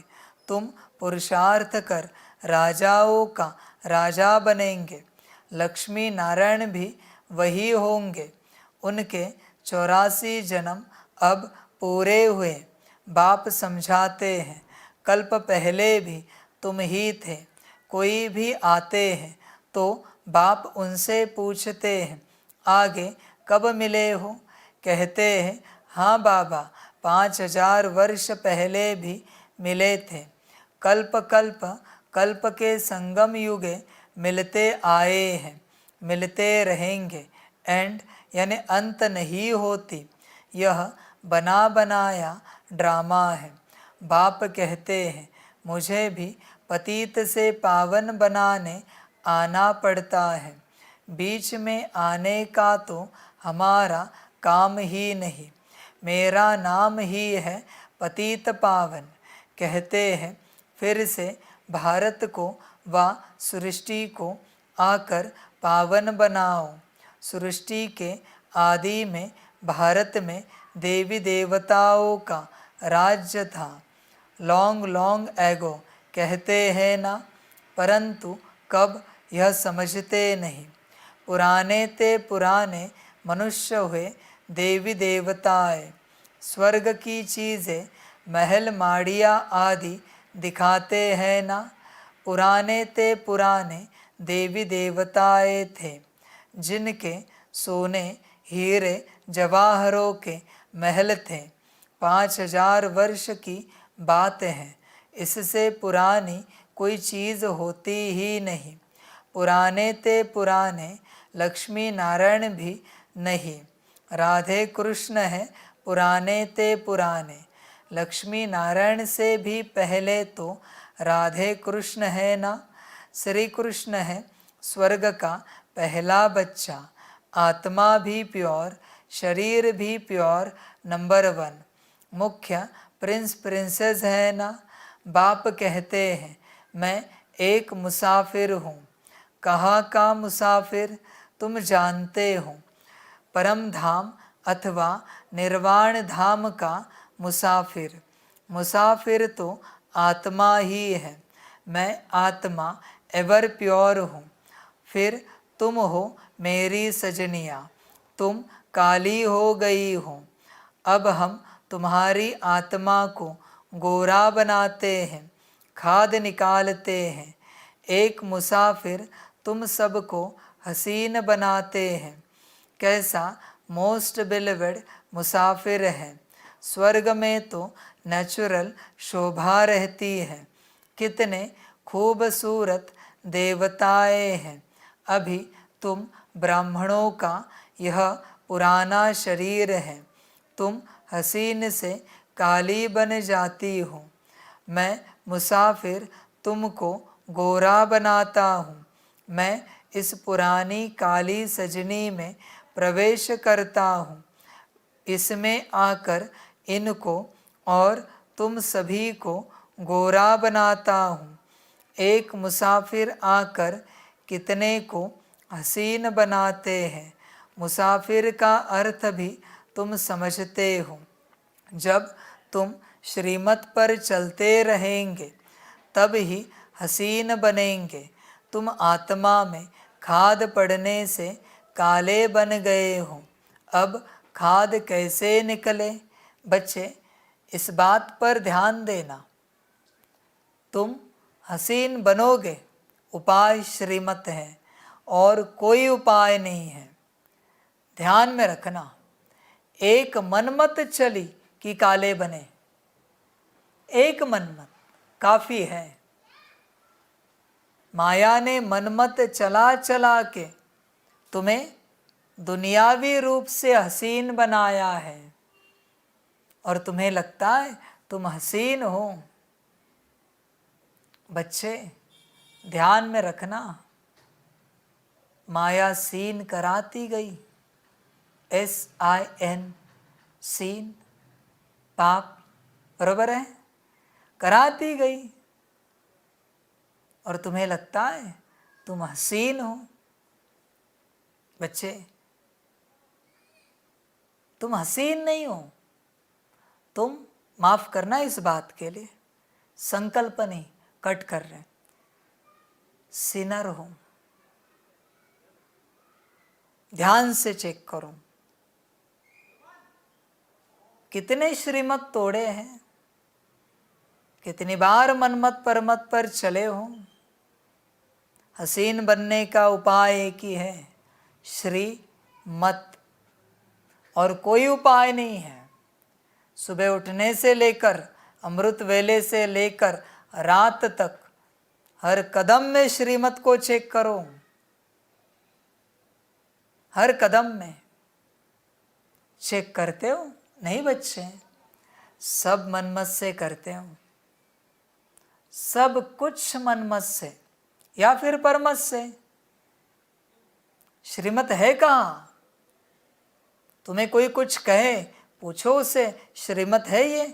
तुम पुरुषार्थ कर राजाओं का राजा बनेंगे। लक्ष्मी नारायण भी वही होंगे। उनके 84 जन्म अब पूरे हुए। बाप समझाते हैं कल्प पहले भी तुम ही थे। कोई भी आते हैं तो बाप उनसे पूछते हैं आगे कब मिले हो। कहते हैं हाँ बाबा, 5000 वर्ष पहले भी मिले थे। कल्प कल्प कल्प के संगम युगे मिलते आए हैं, मिलते रहेंगे। एंड यानी अंत नहीं होती। यह बना बनाया ड्रामा है। बाप कहते हैं मुझे भी पतित से पावन बनाने आना पड़ता है। बीच में आने का तो हमारा काम ही नहीं। मेरा नाम ही है पतित पावन। कहते हैं फिर से भारत को व सृष्टि को आकर पावन बनाओ। सृष्टि के आदि में भारत में देवी देवताओं का राज्य था। लॉन्ग लॉन्ग एगो कहते हैं ना, परंतु कब यह समझते नहीं। पुराने ते पुराने मनुष्य हुए देवी देवताएं। स्वर्ग की चीज़ें महल माड़िया आदि दिखाते हैं ना। पुराने ते पुराने देवी देवताएं थे, जिनके सोने हीरे जवाहरों के महल थे। 5000 वर्ष की बात है, इससे पुरानी कोई चीज़ होती ही नहीं। पुराने ते पुराने लक्ष्मी नारायण भी नहीं। राधे कृष्ण है पुराने ते पुराने, लक्ष्मी नारायण से भी पहले तो राधे कृष्ण है ना। श्री कृष्ण है स्वर्ग का पहला बच्चा, आत्मा भी प्योर, शरीर भी प्योर, नंबर 1, मुख्य प्रिंस प्रिंसेस है ना। बाप कहते हैं मैं एक मुसाफिर हूँ। कहाँ का मुसाफिर तुम जानते हो, परम धाम अथवा निर्वाण धाम का मुसाफिर। मुसाफिर तो आत्मा ही है, मैं आत्मा एवर प्योर हूँ। फिर तुम हो मेरी सजनिया, तुम काली हो गई हो। अब हम तुम्हारी आत्मा को गोरा बनाते हैं, खाद निकालते हैं। एक मुसाफिर तुम सबको हसीन बनाते हैं। कैसा मोस्ट बिलीवेड मुसाफिर है। स्वर्ग में तो नेचुरल शोभा रहती है। कितने खूबसूरत देवताएं हैं। अभी तुम ब्राह्मणों का यह पुराना शरीर है। तुम हसीन से काली बन जाती हो। मैं मुसाफिर तुमको गोरा बनाता हूँ। मैं इस पुरानी काली सजनी में प्रवेश करता हूँ। इसमें आकर इनको और तुम सभी को गोरा बनाता हूँ। एक मुसाफिर आकर कितने को हसीन बनाते हैं। मुसाफिर का अर्थ भी तुम समझते हो। जब तुम श्रीमत पर चलते रहेंगे तब ही हसीन बनेंगे। तुम आत्मा में खाद पड़ने से काले बन गए हो। अब खाद कैसे निकले? बच्चे इस बात पर ध्यान देना, तुम हसीन बनोगे, उपाय श्रीमत है और कोई उपाय नहीं है। ध्यान में रखना, एक मनमत चली कि काले बने। एक मनमत काफ़ी है। माया ने मनमत चला चला के तुम्हें दुनियावी रूप से हसीन बनाया है और तुम्हें लगता है तुम हसीन हो। बच्चे ध्यान में रखना, माया सीन कराती गई, SIN सीन, पाप, बराबर है, कराती गई और तुम्हें लगता है तुम हसीन हो। बच्चे तुम हसीन नहीं हो। तुम माफ करना इस बात के लिए, संकल्प नहीं कट कर रहे, सिनर हो। ध्यान से चेक करो कितने श्रीमत तोड़े हैं, कितनी बार मनमत परमत पर चले हो। हसीन बनने का उपाय एक ही है, श्रीमत, और कोई उपाय नहीं है। सुबह उठने से लेकर अमृत वेले से लेकर रात तक हर कदम में श्रीमत को चेक करो। हर कदम में चेक करते हो? नहीं बच्चे, सब मनमत से करते हो। सब कुछ मनमत से या फिर परमत से। श्रीमत है कहाँ? तुम्हें कोई कुछ कहे, पूछो उसे, श्रीमत है ये?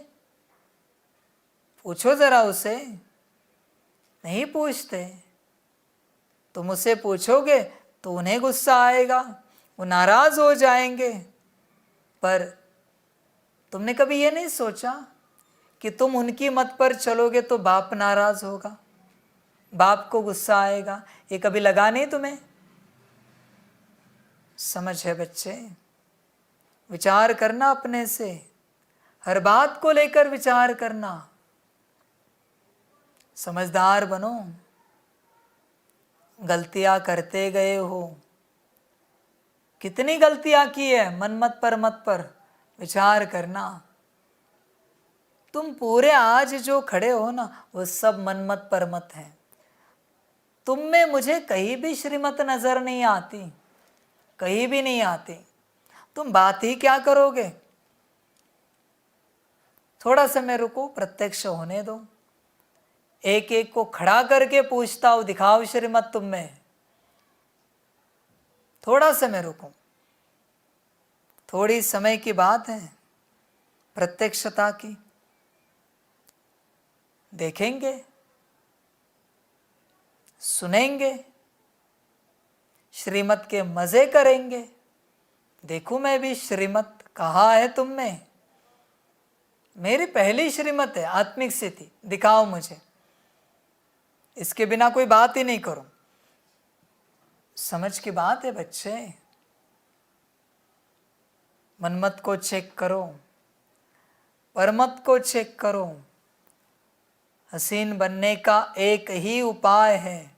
पूछो जरा उसे। नहीं पूछते। तुम उसे पूछोगे तो उन्हें गुस्सा आएगा, वो नाराज हो जाएंगे। पर तुमने कभी ये नहीं सोचा कि तुम उनकी मत पर चलोगे तो बाप नाराज होगा, बाप को गुस्सा आएगा? ये कभी लगा नहीं तुम्हें? समझ है बच्चे? विचार करना अपने से, हर बात को लेकर विचार करना। समझदार बनो। गलतियां करते गए हो, कितनी गलतियां की है मनमत परमत पर, विचार करना। तुम पूरे आज जो खड़े हो ना, वो सब मनमत परमत है। तुम में मुझे कहीं भी श्रीमत नजर नहीं आती, कहीं भी नहीं आती। तुम बात ही क्या करोगे? थोड़ा समय रुको, प्रत्यक्ष होने दो। एक एक को खड़ा करके पूछता हूं, दिखाओ श्रीमत तुम में। थोड़ा समय रुको, थोड़ी समय की बात है, प्रत्यक्षता की। देखेंगे, सुनेंगे, श्रीमत के मजे करेंगे। देखूं मैं भी श्रीमत कहाँ है तुम में। मेरी पहली श्रीमत है आत्मिक स्थिति, दिखाओ मुझे। इसके बिना कोई बात ही नहीं करो। समझ की बात है बच्चे। मनमत को चेक करो, परमत को चेक करो। हसीन बनने का एक ही उपाय है,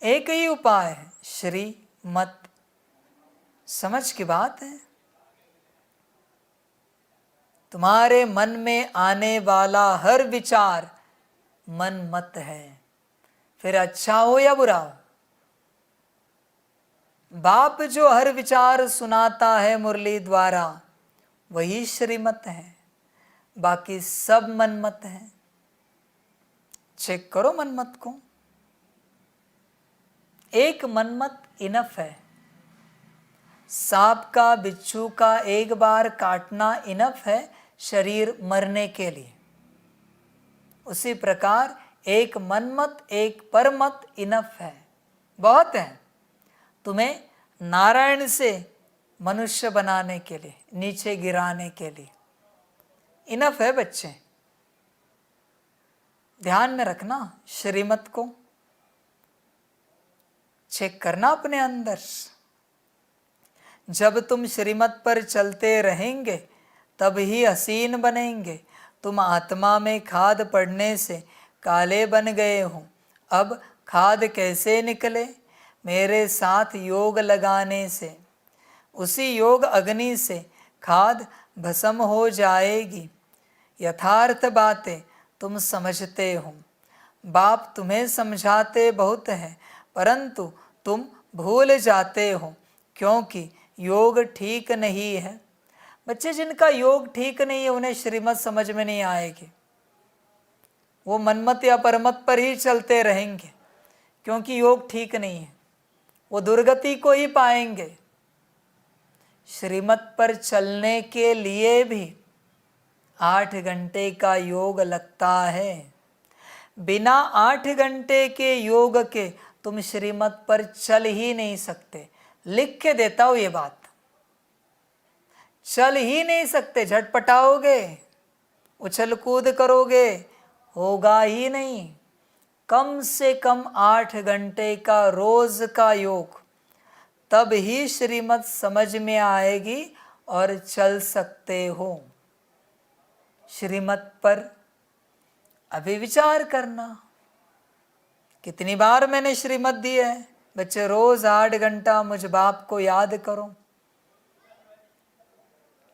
एक ही उपाय है, श्रीमत। समझ की बात है। तुम्हारे मन में आने वाला हर विचार मनमत है, फिर अच्छा हो या बुरा हो। बाप जो हर विचार सुनाता है मुरली द्वारा, वही श्रीमत है, बाकी सब मनमत है। चेक करो मनमत को। एक मनमत इनफ है। सांप का, बिच्छू का एक बार काटना इनफ है शरीर मरने के लिए। उसी प्रकार एक मनमत, एक परमत इनफ है, बहुत है तुम्हें नारायण से मनुष्य बनाने के लिए, नीचे गिराने के लिए। इनफ है बच्चे। ध्यान में रखना, श्रीमत को चेक करना अपने अंदर। जब तुम श्रीमत पर चलते रहेंगे तब ही हसीन बनेंगे। तुम आत्मा में खाद पड़ने से काले बन गए हो, अब खाद कैसे निकले? मेरे साथ योग लगाने से। उसी योग अग्नि से खाद भस्म हो जाएगी। यथार्थ बातें तुम समझते हो। बाप तुम्हें समझाते बहुत हैं, परंतु तुम भूल जाते हो क्योंकि योग ठीक नहीं है। बच्चे जिनका योग ठीक नहीं है उन्हें श्रीमत समझ में नहीं आएगी। वो मनमत या परमत पर ही चलते रहेंगे क्योंकि योग ठीक नहीं है। वो दुर्गति को ही पाएंगे। श्रीमत पर चलने के लिए भी 8 घंटे का योग लगता है। बिना 8 घंटे के योग के तुम श्रीमत पर चल ही नहीं सकते। लिख के देता हूं ये बात। चल ही नहीं सकते, झटपटाओगे, उछल कूद करोगे, होगा ही नहीं। कम से कम 8 घंटे का रोज का योग, तब ही श्रीमत समझ में आएगी और चल सकते हो। श्रीमत पर अभी विचार करना। कितनी बार मैंने श्रीमत दी है बच्चे? रोज 8 घंटा मुझ बाप को याद करो।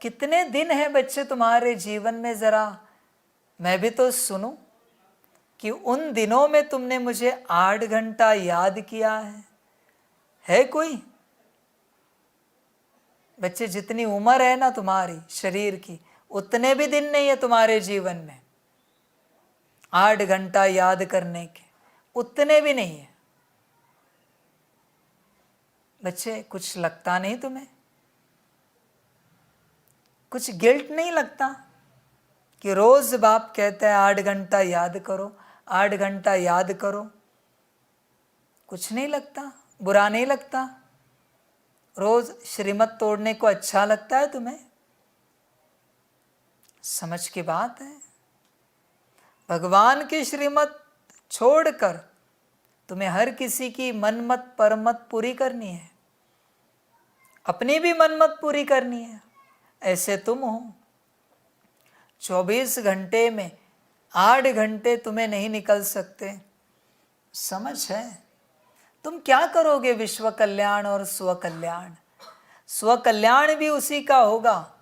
कितने दिन है बच्चे तुम्हारे जीवन में? जरा मैं भी तो सुनूं कि उन दिनों में तुमने मुझे 8 घंटा याद किया है कोई? बच्चे जितनी उम्र है ना तुम्हारी शरीर की, उतने भी दिन नहीं है तुम्हारे जीवन में 8 घंटा याद करने के, उतने भी नहीं है। बच्चे कुछ लगता नहीं तुम्हें? कुछ गिल्ट नहीं लगता कि रोज बाप कहते हैं 8 घंटा याद करो, 8 घंटा याद करो? कुछ नहीं लगता, बुरा नहीं लगता? रोज श्रीमत तोड़ने को अच्छा लगता है तुम्हें? समझ की बात है। भगवान की श्रीमत छोड़कर तुम्हें हर किसी की मनमत परमत पूरी करनी है, अपनी भी मनमत पूरी करनी है। ऐसे तुम हो। 24 घंटे में 8 घंटे तुम्हें नहीं निकल सकते। समझ है? तुम क्या करोगे विश्व कल्याण और स्व कल्याण? स्व कल्याण भी उसी का होगा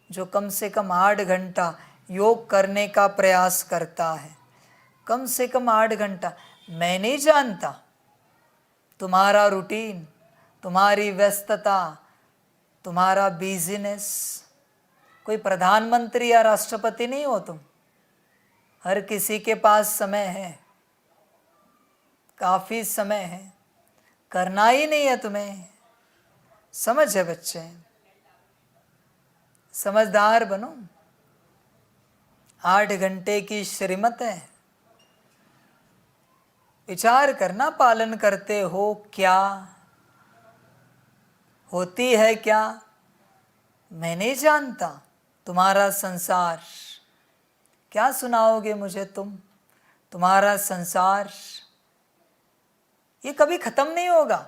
जो कम से कम 8 घंटा योग करने का प्रयास करता है, कम से कम 8 घंटा। मैं नहीं जानता तुम्हारा रूटीन, तुम्हारी व्यस्तता, तुम्हारा बिजनेस, कोई प्रधानमंत्री या राष्ट्रपति नहीं हो तुम। हर किसी के पास समय है, काफ़ी समय है, करना ही नहीं है तुम्हें। समझ है बच्चे, समझदार बनो। 8 घंटे की श्रीमत है, विचार करना, पालन करते हो क्या, होती है क्या, मैं नहीं जानता। तुम्हारा संसार, क्या सुनाओगे मुझे तुम? तुम्हारा संसार ये कभी खत्म नहीं होगा,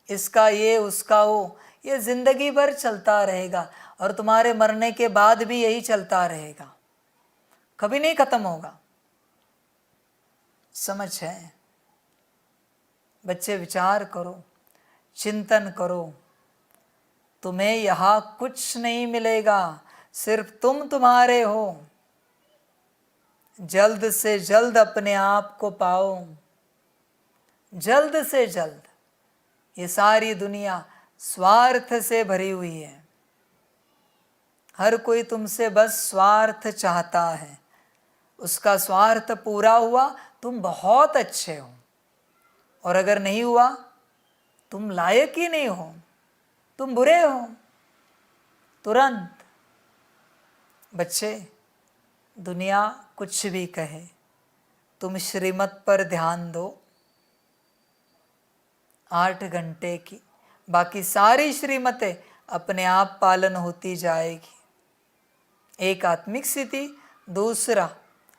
इसका ये उसका वो, ये जिंदगी भर चलता रहेगा और तुम्हारे मरने के बाद भी यही चलता रहेगा, कभी नहीं खत्म होगा। समझ है बच्चे? विचार करो, चिंतन करो। तुम्हें यहाँ कुछ नहीं मिलेगा, सिर्फ तुम तुम्हारे हो। जल्द से जल्द अपने आप को पाओ, जल्द से जल्द। ये सारी दुनिया स्वार्थ से भरी हुई है, हर कोई तुमसे बस स्वार्थ चाहता है। उसका स्वार्थ पूरा हुआ तुम बहुत अच्छे हो, और अगर नहीं हुआ तुम लायक ही नहीं हो, तुम बुरे हो तुरंत। बच्चे, दुनिया कुछ भी कहे, तुम श्रीमत पर ध्यान दो। 8 घंटे की, बाकी सारी श्रीमतें अपने आप पालन होती जाएगी। एक आत्मिक स्थिति, दूसरा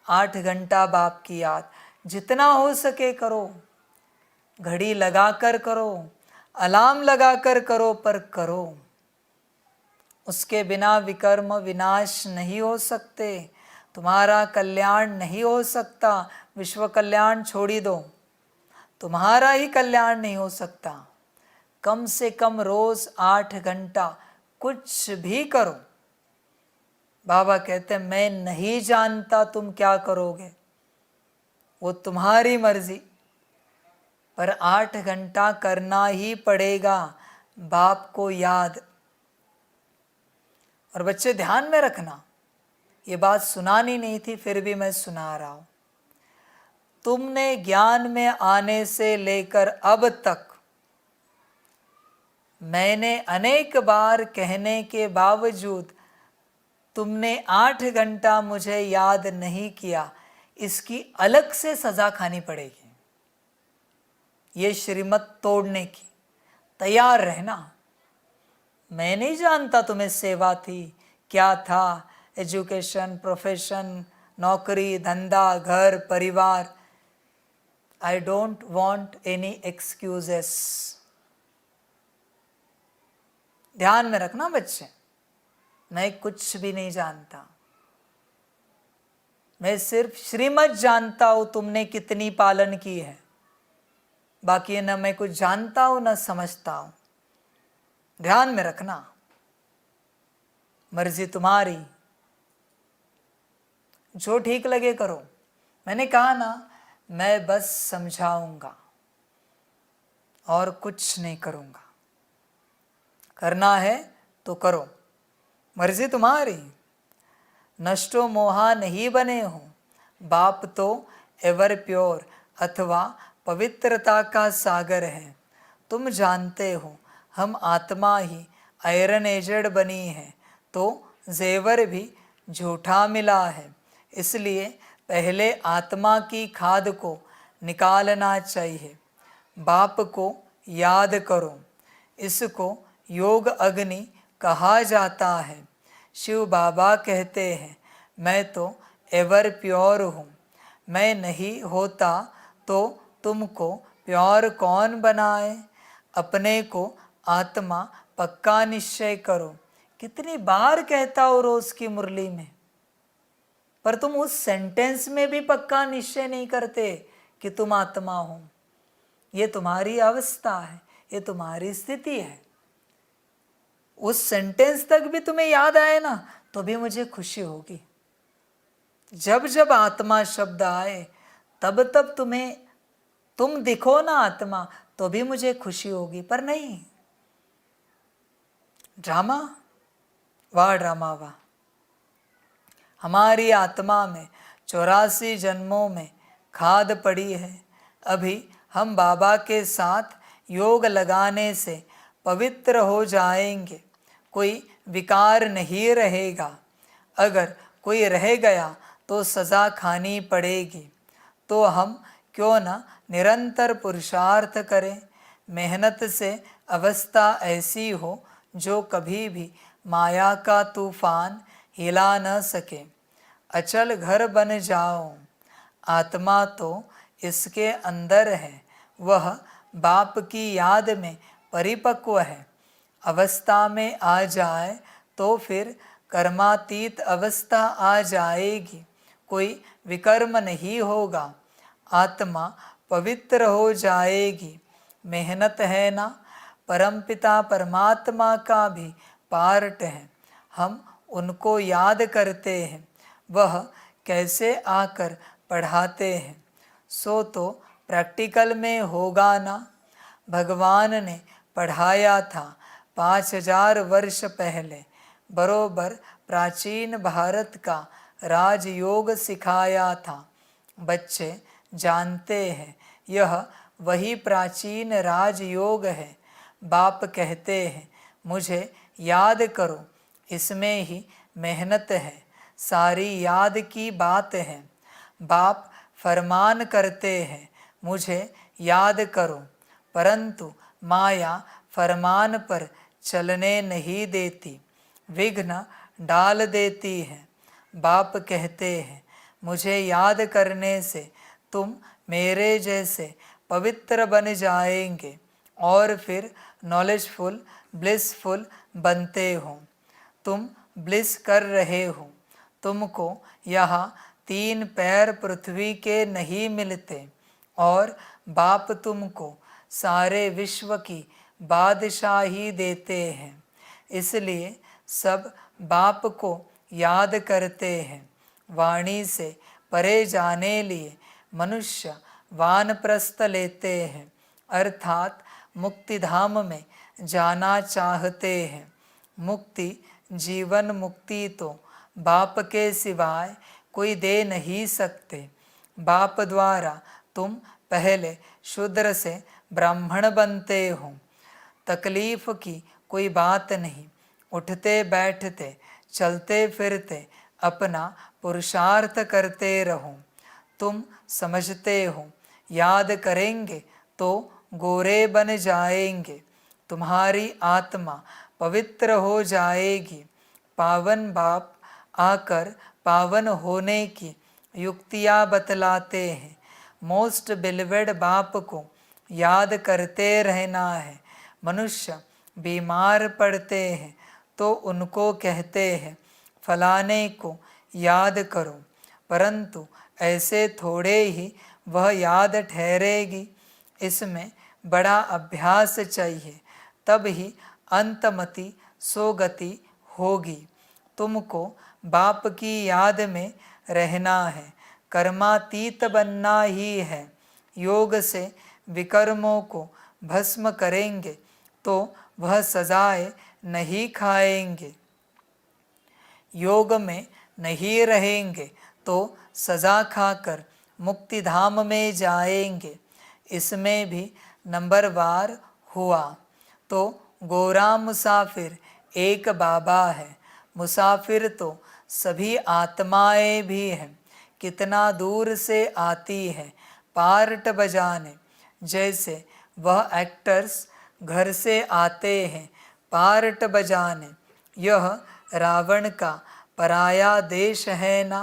8 घंटा बाप की याद। जितना हो सके करो, घड़ी लगाकर करो, अलार्म लगाकर करो, पर करो। उसके बिना विकर्म विनाश नहीं हो सकते, तुम्हारा कल्याण नहीं हो सकता। विश्व कल्याण छोड़ी दो, तुम्हारा ही कल्याण नहीं हो सकता। कम से कम रोज 8 घंटा कुछ भी करो। बाबा कहते हैं मैं नहीं जानता तुम क्या करोगे, वो तुम्हारी मर्जी, पर 8 घंटा करना ही पड़ेगा बाप को याद। और बच्चे ध्यान में रखना, ये बात सुनानी नहीं थी फिर भी मैं सुना रहा हूं। तुमने ज्ञान में आने से लेकर अब तक मैंने अनेक बार कहने के बावजूद तुमने 8 घंटा मुझे याद नहीं किया, इसकी अलग से सजा खानी पड़ेगी। ये श्रीमत तोड़ने की तैयार रहना। मैं नहीं जानता तुम्हें सेवा थी क्या था, एजुकेशन, प्रोफेशन, नौकरी, धंधा, घर, परिवार। I don't want any excuses. ध्यान में रखना बच्चे, मैं कुछ भी नहीं जानता, मैं सिर्फ श्रीमत जानता हूं तुमने कितनी पालन की है। बाकी न मैं कुछ जानता हूं न समझता हूं। ध्यान में रखना, मर्जी तुम्हारी, जो ठीक लगे करो। मैंने कहा ना, मैं बस समझाऊंगा और कुछ नहीं करूंगा। करना है तो करो, मर्जी तुम्हारी। नष्टो मोहा नहीं बने हो, बाप तो एवर प्योर अथवा पवित्रता का सागर है। तुम जानते हो हम आत्मा ही आयरन एजेड बनी है, तो जेवर भी झूठा मिला है। इसलिए पहले आत्मा की खाद को निकालना चाहिए। बाप को याद करो, इसको योग अग्नि कहा जाता है। शिव बाबा कहते हैं मैं तो एवर प्योर हूँ, मैं नहीं होता तो तुमको प्योर कौन बनाए। अपने को आत्मा पक्का निश्चय करो। कितनी बार कहता हो रोज की मुरली में, पर तुम उस सेंटेंस में भी पक्का निश्चय नहीं करते कि तुम आत्मा हो। ये तुम्हारी अवस्था है, ये तुम्हारी स्थिति है। उस सेंटेंस तक भी तुम्हें याद आए ना तो भी मुझे खुशी होगी। जब जब आत्मा शब्द आए तब तब तुम दिखो ना आत्मा तो भी मुझे खुशी होगी, पर नहीं। ड्रामा वाह, ड्रामा वाह। हमारी आत्मा में 84 जन्मों में खाद पड़ी है। अभी हम बाबा के साथ योग लगाने से पवित्र हो जाएंगे, कोई विकार नहीं रहेगा। अगर कोई रह गया तो सज़ा खानी पड़ेगी। तो हम क्यों न निरंतर पुरुषार्थ करें, मेहनत से अवस्था ऐसी हो जो कभी भी माया का तूफान हिला न सके। अचल घर बन जाओ, आत्मा तो इसके अंदर है, वह बाप की याद में परिपक्व है। अवस्था में आ जाए तो फिर कर्मातीत अवस्था आ जाएगी, कोई विकर्म नहीं होगा, आत्मा पवित्र हो जाएगी। मेहनत है ना, परमपिता परमात्मा का भी पार्ट है। हम उनको याद करते हैं, वह कैसे आकर पढ़ाते हैं, सो तो प्रैक्टिकल में होगा ना। भगवान ने पढ़ाया था 5000 वर्ष पहले, बरोबर प्राचीन भारत का राजयोग सिखाया था। बच्चे जानते हैं यह वही प्राचीन राजयोग है। बाप कहते हैं मुझे याद करो, इसमें ही मेहनत है, सारी याद की बात है। बाप फरमान करते हैं मुझे याद करो, परंतु माया फरमान पर चलने नहीं देती, विघ्न डाल देती है। बाप कहते हैं मुझे याद करने से तुम मेरे जैसे पवित्र बन जाएंगे और फिर नॉलेजफुल ब्लिसफुल बनते हो। तुम ब्लिस कर रहे हो, तुमको यहाँ 3 पैर पृथ्वी के नहीं मिलते और बाप तुमको सारे विश्व की बादशाही देते हैं। इसलिए सब बाप को याद करते हैं। वाणी से परे जाने लिए मनुष्य वानप्रस्थ लेते हैं, अर्थात मुक्तिधाम में जाना चाहते हैं। मुक्ति जीवन मुक्ति तो बाप के सिवाय कोई दे नहीं सकते। बाप द्वारा तुम पहले शूद्र से ब्राह्मण बनते हो। तकलीफ की कोई बात नहीं, उठते बैठते चलते फिरते अपना पुरुषार्थ करते रहो। तुम समझते हो याद करेंगे तो गोरे बन जाएंगे, तुम्हारी आत्मा पवित्र हो जाएगी। पावन बाप आकर पावन होने की युक्तियाँ बतलाते हैं। मोस्ट बिलीवेड बाप को याद करते रहना है। मनुष्य बीमार पड़ते हैं तो उनको कहते हैं फलाने को याद करो, परंतु ऐसे थोड़े ही वह याद ठहरेगी। इसमें बड़ा अभ्यास चाहिए, तब ही अंतमति सोगति होगी। तुमको बाप की याद में रहना है, कर्मातीत बनना ही है। योग से विकर्मों को भस्म करेंगे तो वह सजाएं नहीं खाएंगे। योग में नहीं रहेंगे तो सजा खाकर मुक्तिधाम में जाएंगे। इसमें भी नंबरवार हुआ तो गोरा मुसाफिर एक बाबा है। मुसाफिर तो सभी आत्माएं भी हैं, कितना दूर से आती है पार्ट बजाने। जैसे वह एक्टर्स घर से आते हैं पार्ट बजाने। यह रावण का पराया देश है ना,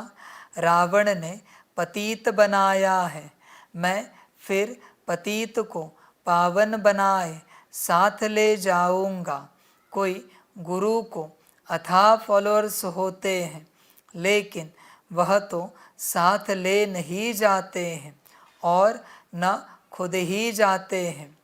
रावण ने पतित बनाया है। मैं फिर पतित को पावन बनाए साथ ले जाऊंगा। कोई गुरु को अथाह फॉलोअर्स होते हैं, लेकिन वह तो साथ ले नहीं जाते हैं और न खुद ही जाते हैं,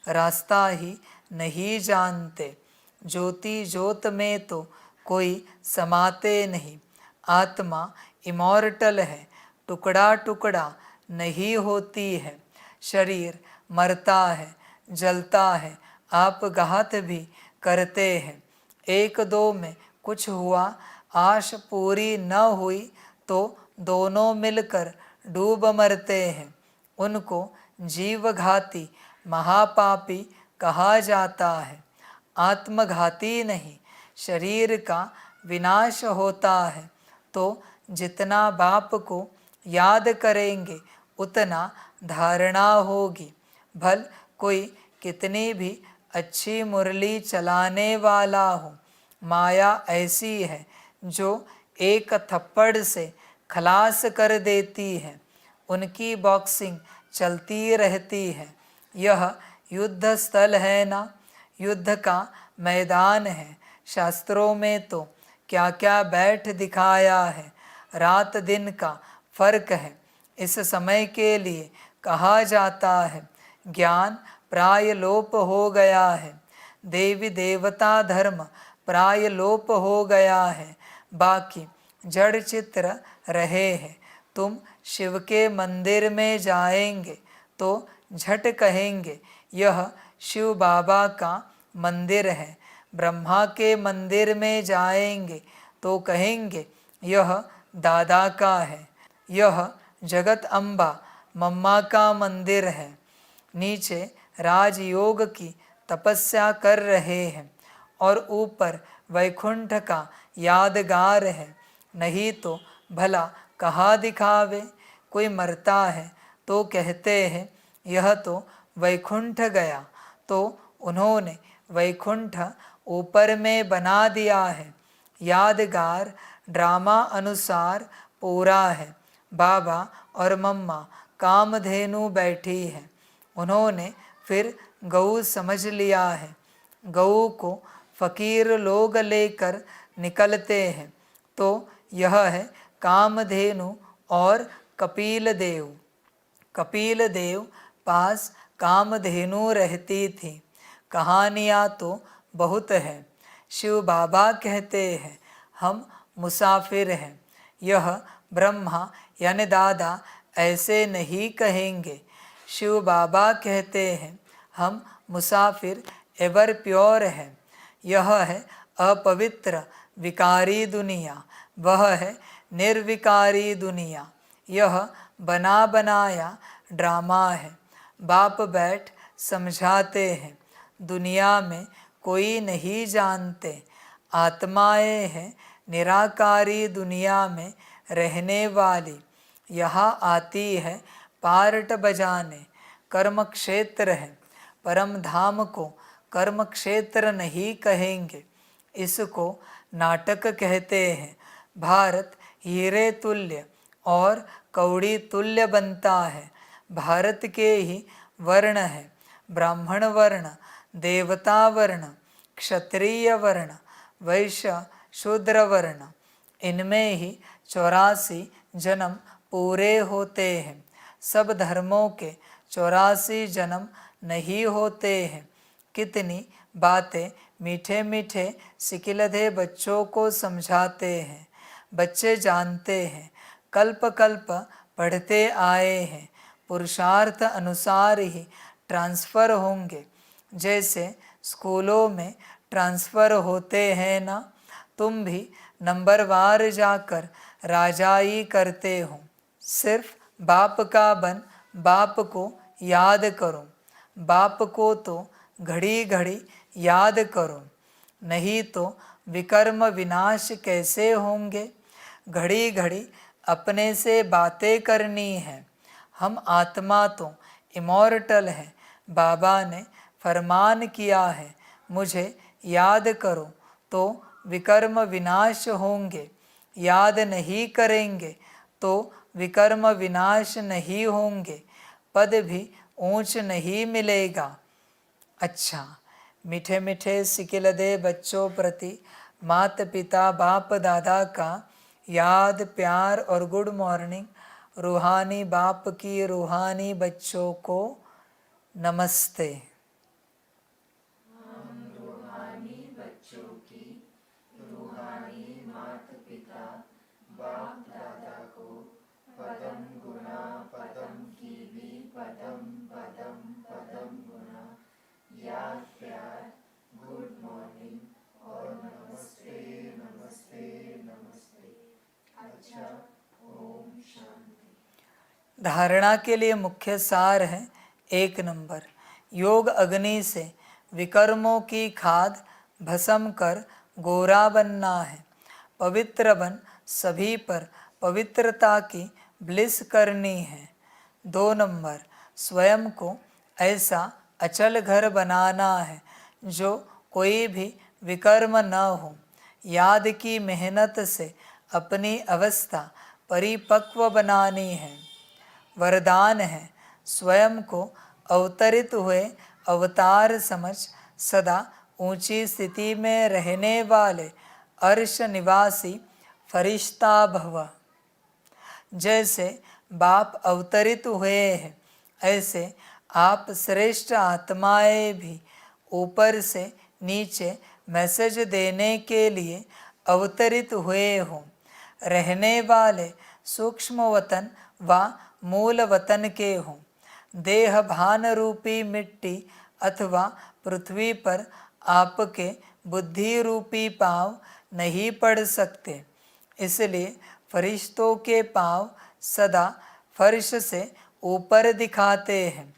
रास्ता ही नहीं जानते। ज्योति ज्योत में तो कोई समाते नहीं, आत्मा इमॉर्टल है, टुकड़ा टुकड़ा नहीं होती है। शरीर मरता है, जलता है, आप घात भी करते हैं। एक दो में कुछ हुआ, आश पूरी न हुई तो दोनों मिलकर डूब मरते हैं। उनको जीवघाती महापापी कहा जाता है। आत्मघाती नहीं, शरीर का विनाश होता है तो जितना बाप को याद करेंगे उतना धारणा होगी। भल कोई कितनी भी अच्छी मुरली चलाने वाला हो, माया ऐसी है जो एक थप्पड़ से खलास कर देती है। उनकी बॉक्सिंग चलती रहती है। यह युद्ध स्थल है ना, युद्ध का मैदान है। शास्त्रों में तो क्या क्या बैठ दिखाया है। रात दिन का फर्क है। इस समय के लिए कहा जाता है ज्ञान प्राय लोप हो गया है, देवी देवता धर्म प्राय लोप हो गया है, बाकी जड़ चित्र रहे हैं। तुम शिव के मंदिर में जाएंगे तो झट कहेंगे यह शिव बाबा का मंदिर है। ब्रह्मा के मंदिर में जाएंगे तो कहेंगे यह दादा का है। यह जगत अम्बा मम्मा का मंदिर है। नीचे राजयोग की तपस्या कर रहे हैं और ऊपर वैकुंठ का यादगार है। नहीं तो भला कहाँ दिखावे। कोई मरता है तो कहते हैं यह तो वैकुंठ गया, तो उन्होंने वैकुंठ ऊपर में बना दिया है। यादगार ड्रामा अनुसार पूरा है। बाबा और मम्मा कामधेनु बैठी है। उन्होंने फिर गऊ समझ लिया है। गऊ को फकीर लोग लेकर निकलते हैं तो यह है कामधेनु और कपिल देव। कपिल देव पास कामधेनु रहती थी। कहानियाँ तो बहुत है। शिव बाबा कहते हैं हम मुसाफिर हैं। यह ब्रह्मा यानी दादा ऐसे नहीं कहेंगे। शिव बाबा कहते हैं हम मुसाफिर एवर प्योर हैं। यह है अपवित्र विकारी दुनिया, वह है निर्विकारी दुनिया। यह बना बनाया ड्रामा है। बाप बैठ समझाते हैं दुनिया में कोई नहीं जानते। आत्माएं हैं निराकारी दुनिया में रहने वाली। यहाँ आती है पार्ट बजाने। कर्म क्षेत्र है। परम धाम को कर्म क्षेत्र नहीं कहेंगे, इसको नाटक कहते हैं। भारत हीरे तुल्य और कौड़ी तुल्य बनता है। भारत के ही वर्ण है ब्राह्मण वर्ण, देवता वर्ण, क्षत्रिय वर्ण, वैश्य शूद्र वर्ण। इनमें ही 84 जन्म पूरे होते हैं। सब धर्मों के 84 जन्म नहीं होते हैं। कितनी बातें मीठे मीठे सिकिलधे बच्चों को समझाते हैं। बच्चे जानते हैं, कल्प कल्प पढ़ते आए हैं। पुरुषार्थ अनुसार ही ट्रांसफ़र होंगे। जैसे स्कूलों में ट्रांसफ़र होते हैं ना, तुम भी नंबरवार जाकर राजाई करते हो। सिर्फ बाप का बन बाप को याद करो। बाप को तो घड़ी घड़ी याद करो, नहीं तो विकर्म विनाश कैसे होंगे। घड़ी घड़ी अपने से बातें करनी है। हम आत्मा तो इमॉर्टल है। बाबा ने फरमान किया है मुझे याद करो तो विकर्म विनाश होंगे। याद नहीं करेंगे तो विकर्म विनाश नहीं होंगे। पद भी ऊंच नहीं मिलेगा। अच्छा, मीठे मीठे सिकिलधे बच्चों प्रति माता पिता बाप दादा का याद प्यार और गुड मॉर्निंग। रूहानी बाप की रूहानी बच्चों को नमस्ते। हम रूहानी बच्चों की रूहानी माता पिता धारणा के लिए मुख्य सार है 1 नंबर, योग अग्नि से विकर्मों की खाद भस्म कर गोरा बनना है। पवित्र बन सभी पर पवित्रता की ब्लिस करनी है। 2 नंबर, स्वयं को ऐसा अचल घर बनाना है जो कोई भी विकर्म न हो। याद की मेहनत से अपनी अवस्था परिपक्व बनानी है। वरदान है, स्वयं को अवतरित हुए अवतार समझ सदा ऊंची स्थिति में रहने वाले अर्श निवासी फरिश्ता भव। जैसे बाप अवतरित हुए हैं, ऐसे आप श्रेष्ठ आत्माएं भी ऊपर से नीचे मैसेज देने के लिए अवतरित हुए हों। रहने वाले सूक्ष्म वतन व मूल वतन के हों। देह भान रूपी मिट्टी अथवा पृथ्वी पर आपके बुद्धि रूपी पांव नहीं पड़ सकते, इसलिए फरिश्तों के पांव सदा फर्श से ऊपर दिखाते हैं।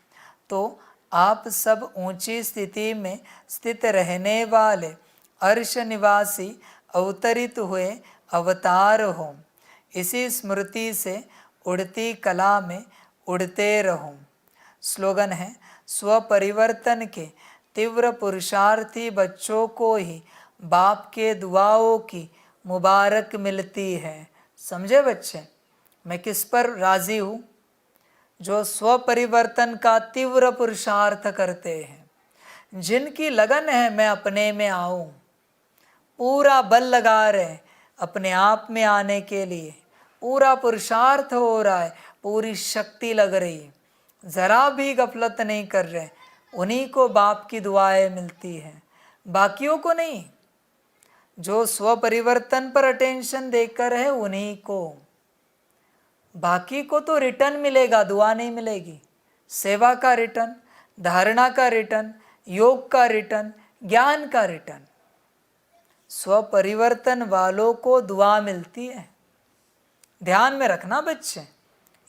तो आप सब ऊंची स्थिति में स्थित रहने वाले अर्श निवासी अवतरित हुए अवतार हो। इसी स्मृति से उड़ती कला में उड़ते रहो। स्लोगन है, स्वपरिवर्तन के तीव्र पुरुषार्थी बच्चों को ही बाप के दुआओं की मुबारक मिलती है। समझे बच्चे, मैं किस पर राजी हूँ? जो स्वपरिवर्तन का तीव्र पुरुषार्थ करते हैं, जिनकी लगन है मैं अपने में आऊं, पूरा बल लगा रहे अपने आप में आने के लिए, पूरा पुरुषार्थ हो रहा है, पूरी शक्ति लग रही है, जरा भी गफलत नहीं कर रहे, उन्हीं को बाप की दुआएं मिलती हैं, बाकियों को नहीं। जो स्वपरिवर्तन पर अटेंशन देकर है उन्हीं को, बाकी को तो रिटर्न मिलेगा, दुआ नहीं मिलेगी। सेवा का रिटर्न, धारणा का रिटर्न, योग का रिटर्न, ज्ञान का रिटर्न। स्वपरिवर्तन वालों को दुआ मिलती है। ध्यान में रखना बच्चे,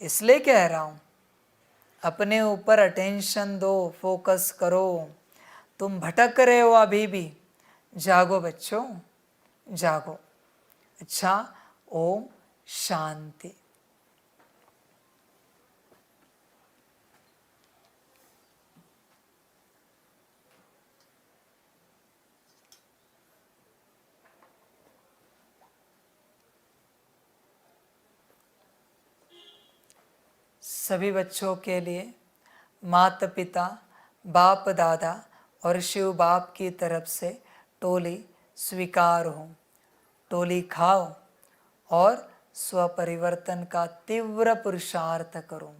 इसलिए कह रहा हूँ, अपने ऊपर अटेंशन दो, फोकस करो। तुम भटक रहे हो अभी भी, जागो बच्चों, जागो। अच्छा, ओम शांति। सभी बच्चों के लिए माता पिता, बाप दादा और शिव बाप की तरफ से टोली स्वीकार हो। टोली खाओ और स्वपरिवर्तन का तीव्र पुरुषार्थ करो।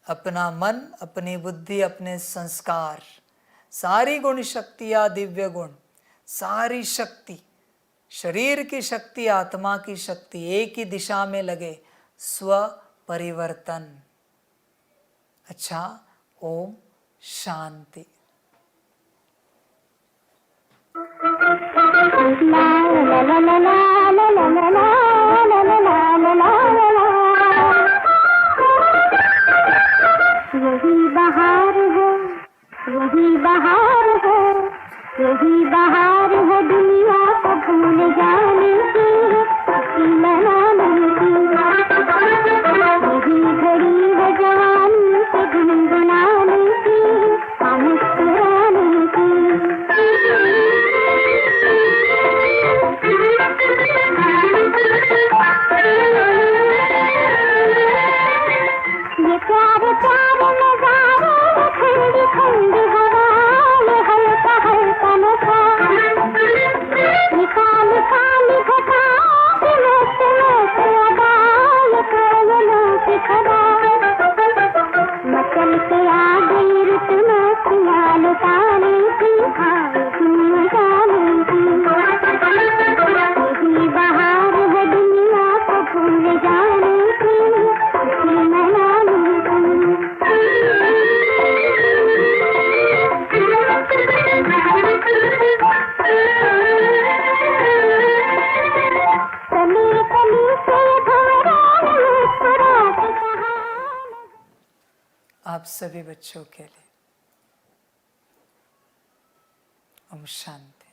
अपना मन, अपनी बुद्धि, अपने संस्कार, सारी गुण शक्तियाँ, दिव्य गुण, सारी शक्ति, शरीर की शक्ति, आत्मा की शक्ति एक ही दिशा में लगे, स्वपरिवर्तन। अच्छा, ओम शांति। यही बहार है, यही बहार है, यही बहार है दुनिया को भूल जाने की, खुशी मनाने की। यही घड़ी है जवानी से गुनगुनाने की, मुस्कुराने की। ये प्यारे प्यारे नजारे, ठंडी ठंडी हवा, ये हल्का हल्का नशा, ये काली काली घटा, ये मस्त मस्त अदा, ये कोयलों की खड़ा, मचल के आ गई रुत मस्तियाँ लुटाने की, आए झूम जाने की। यही बहार है दुनिया को भूल जाने की, खुशी मनाने की। कली कली से धुएं आप सभी बच्चों के लिए। ओम शांति।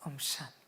ओम शांति।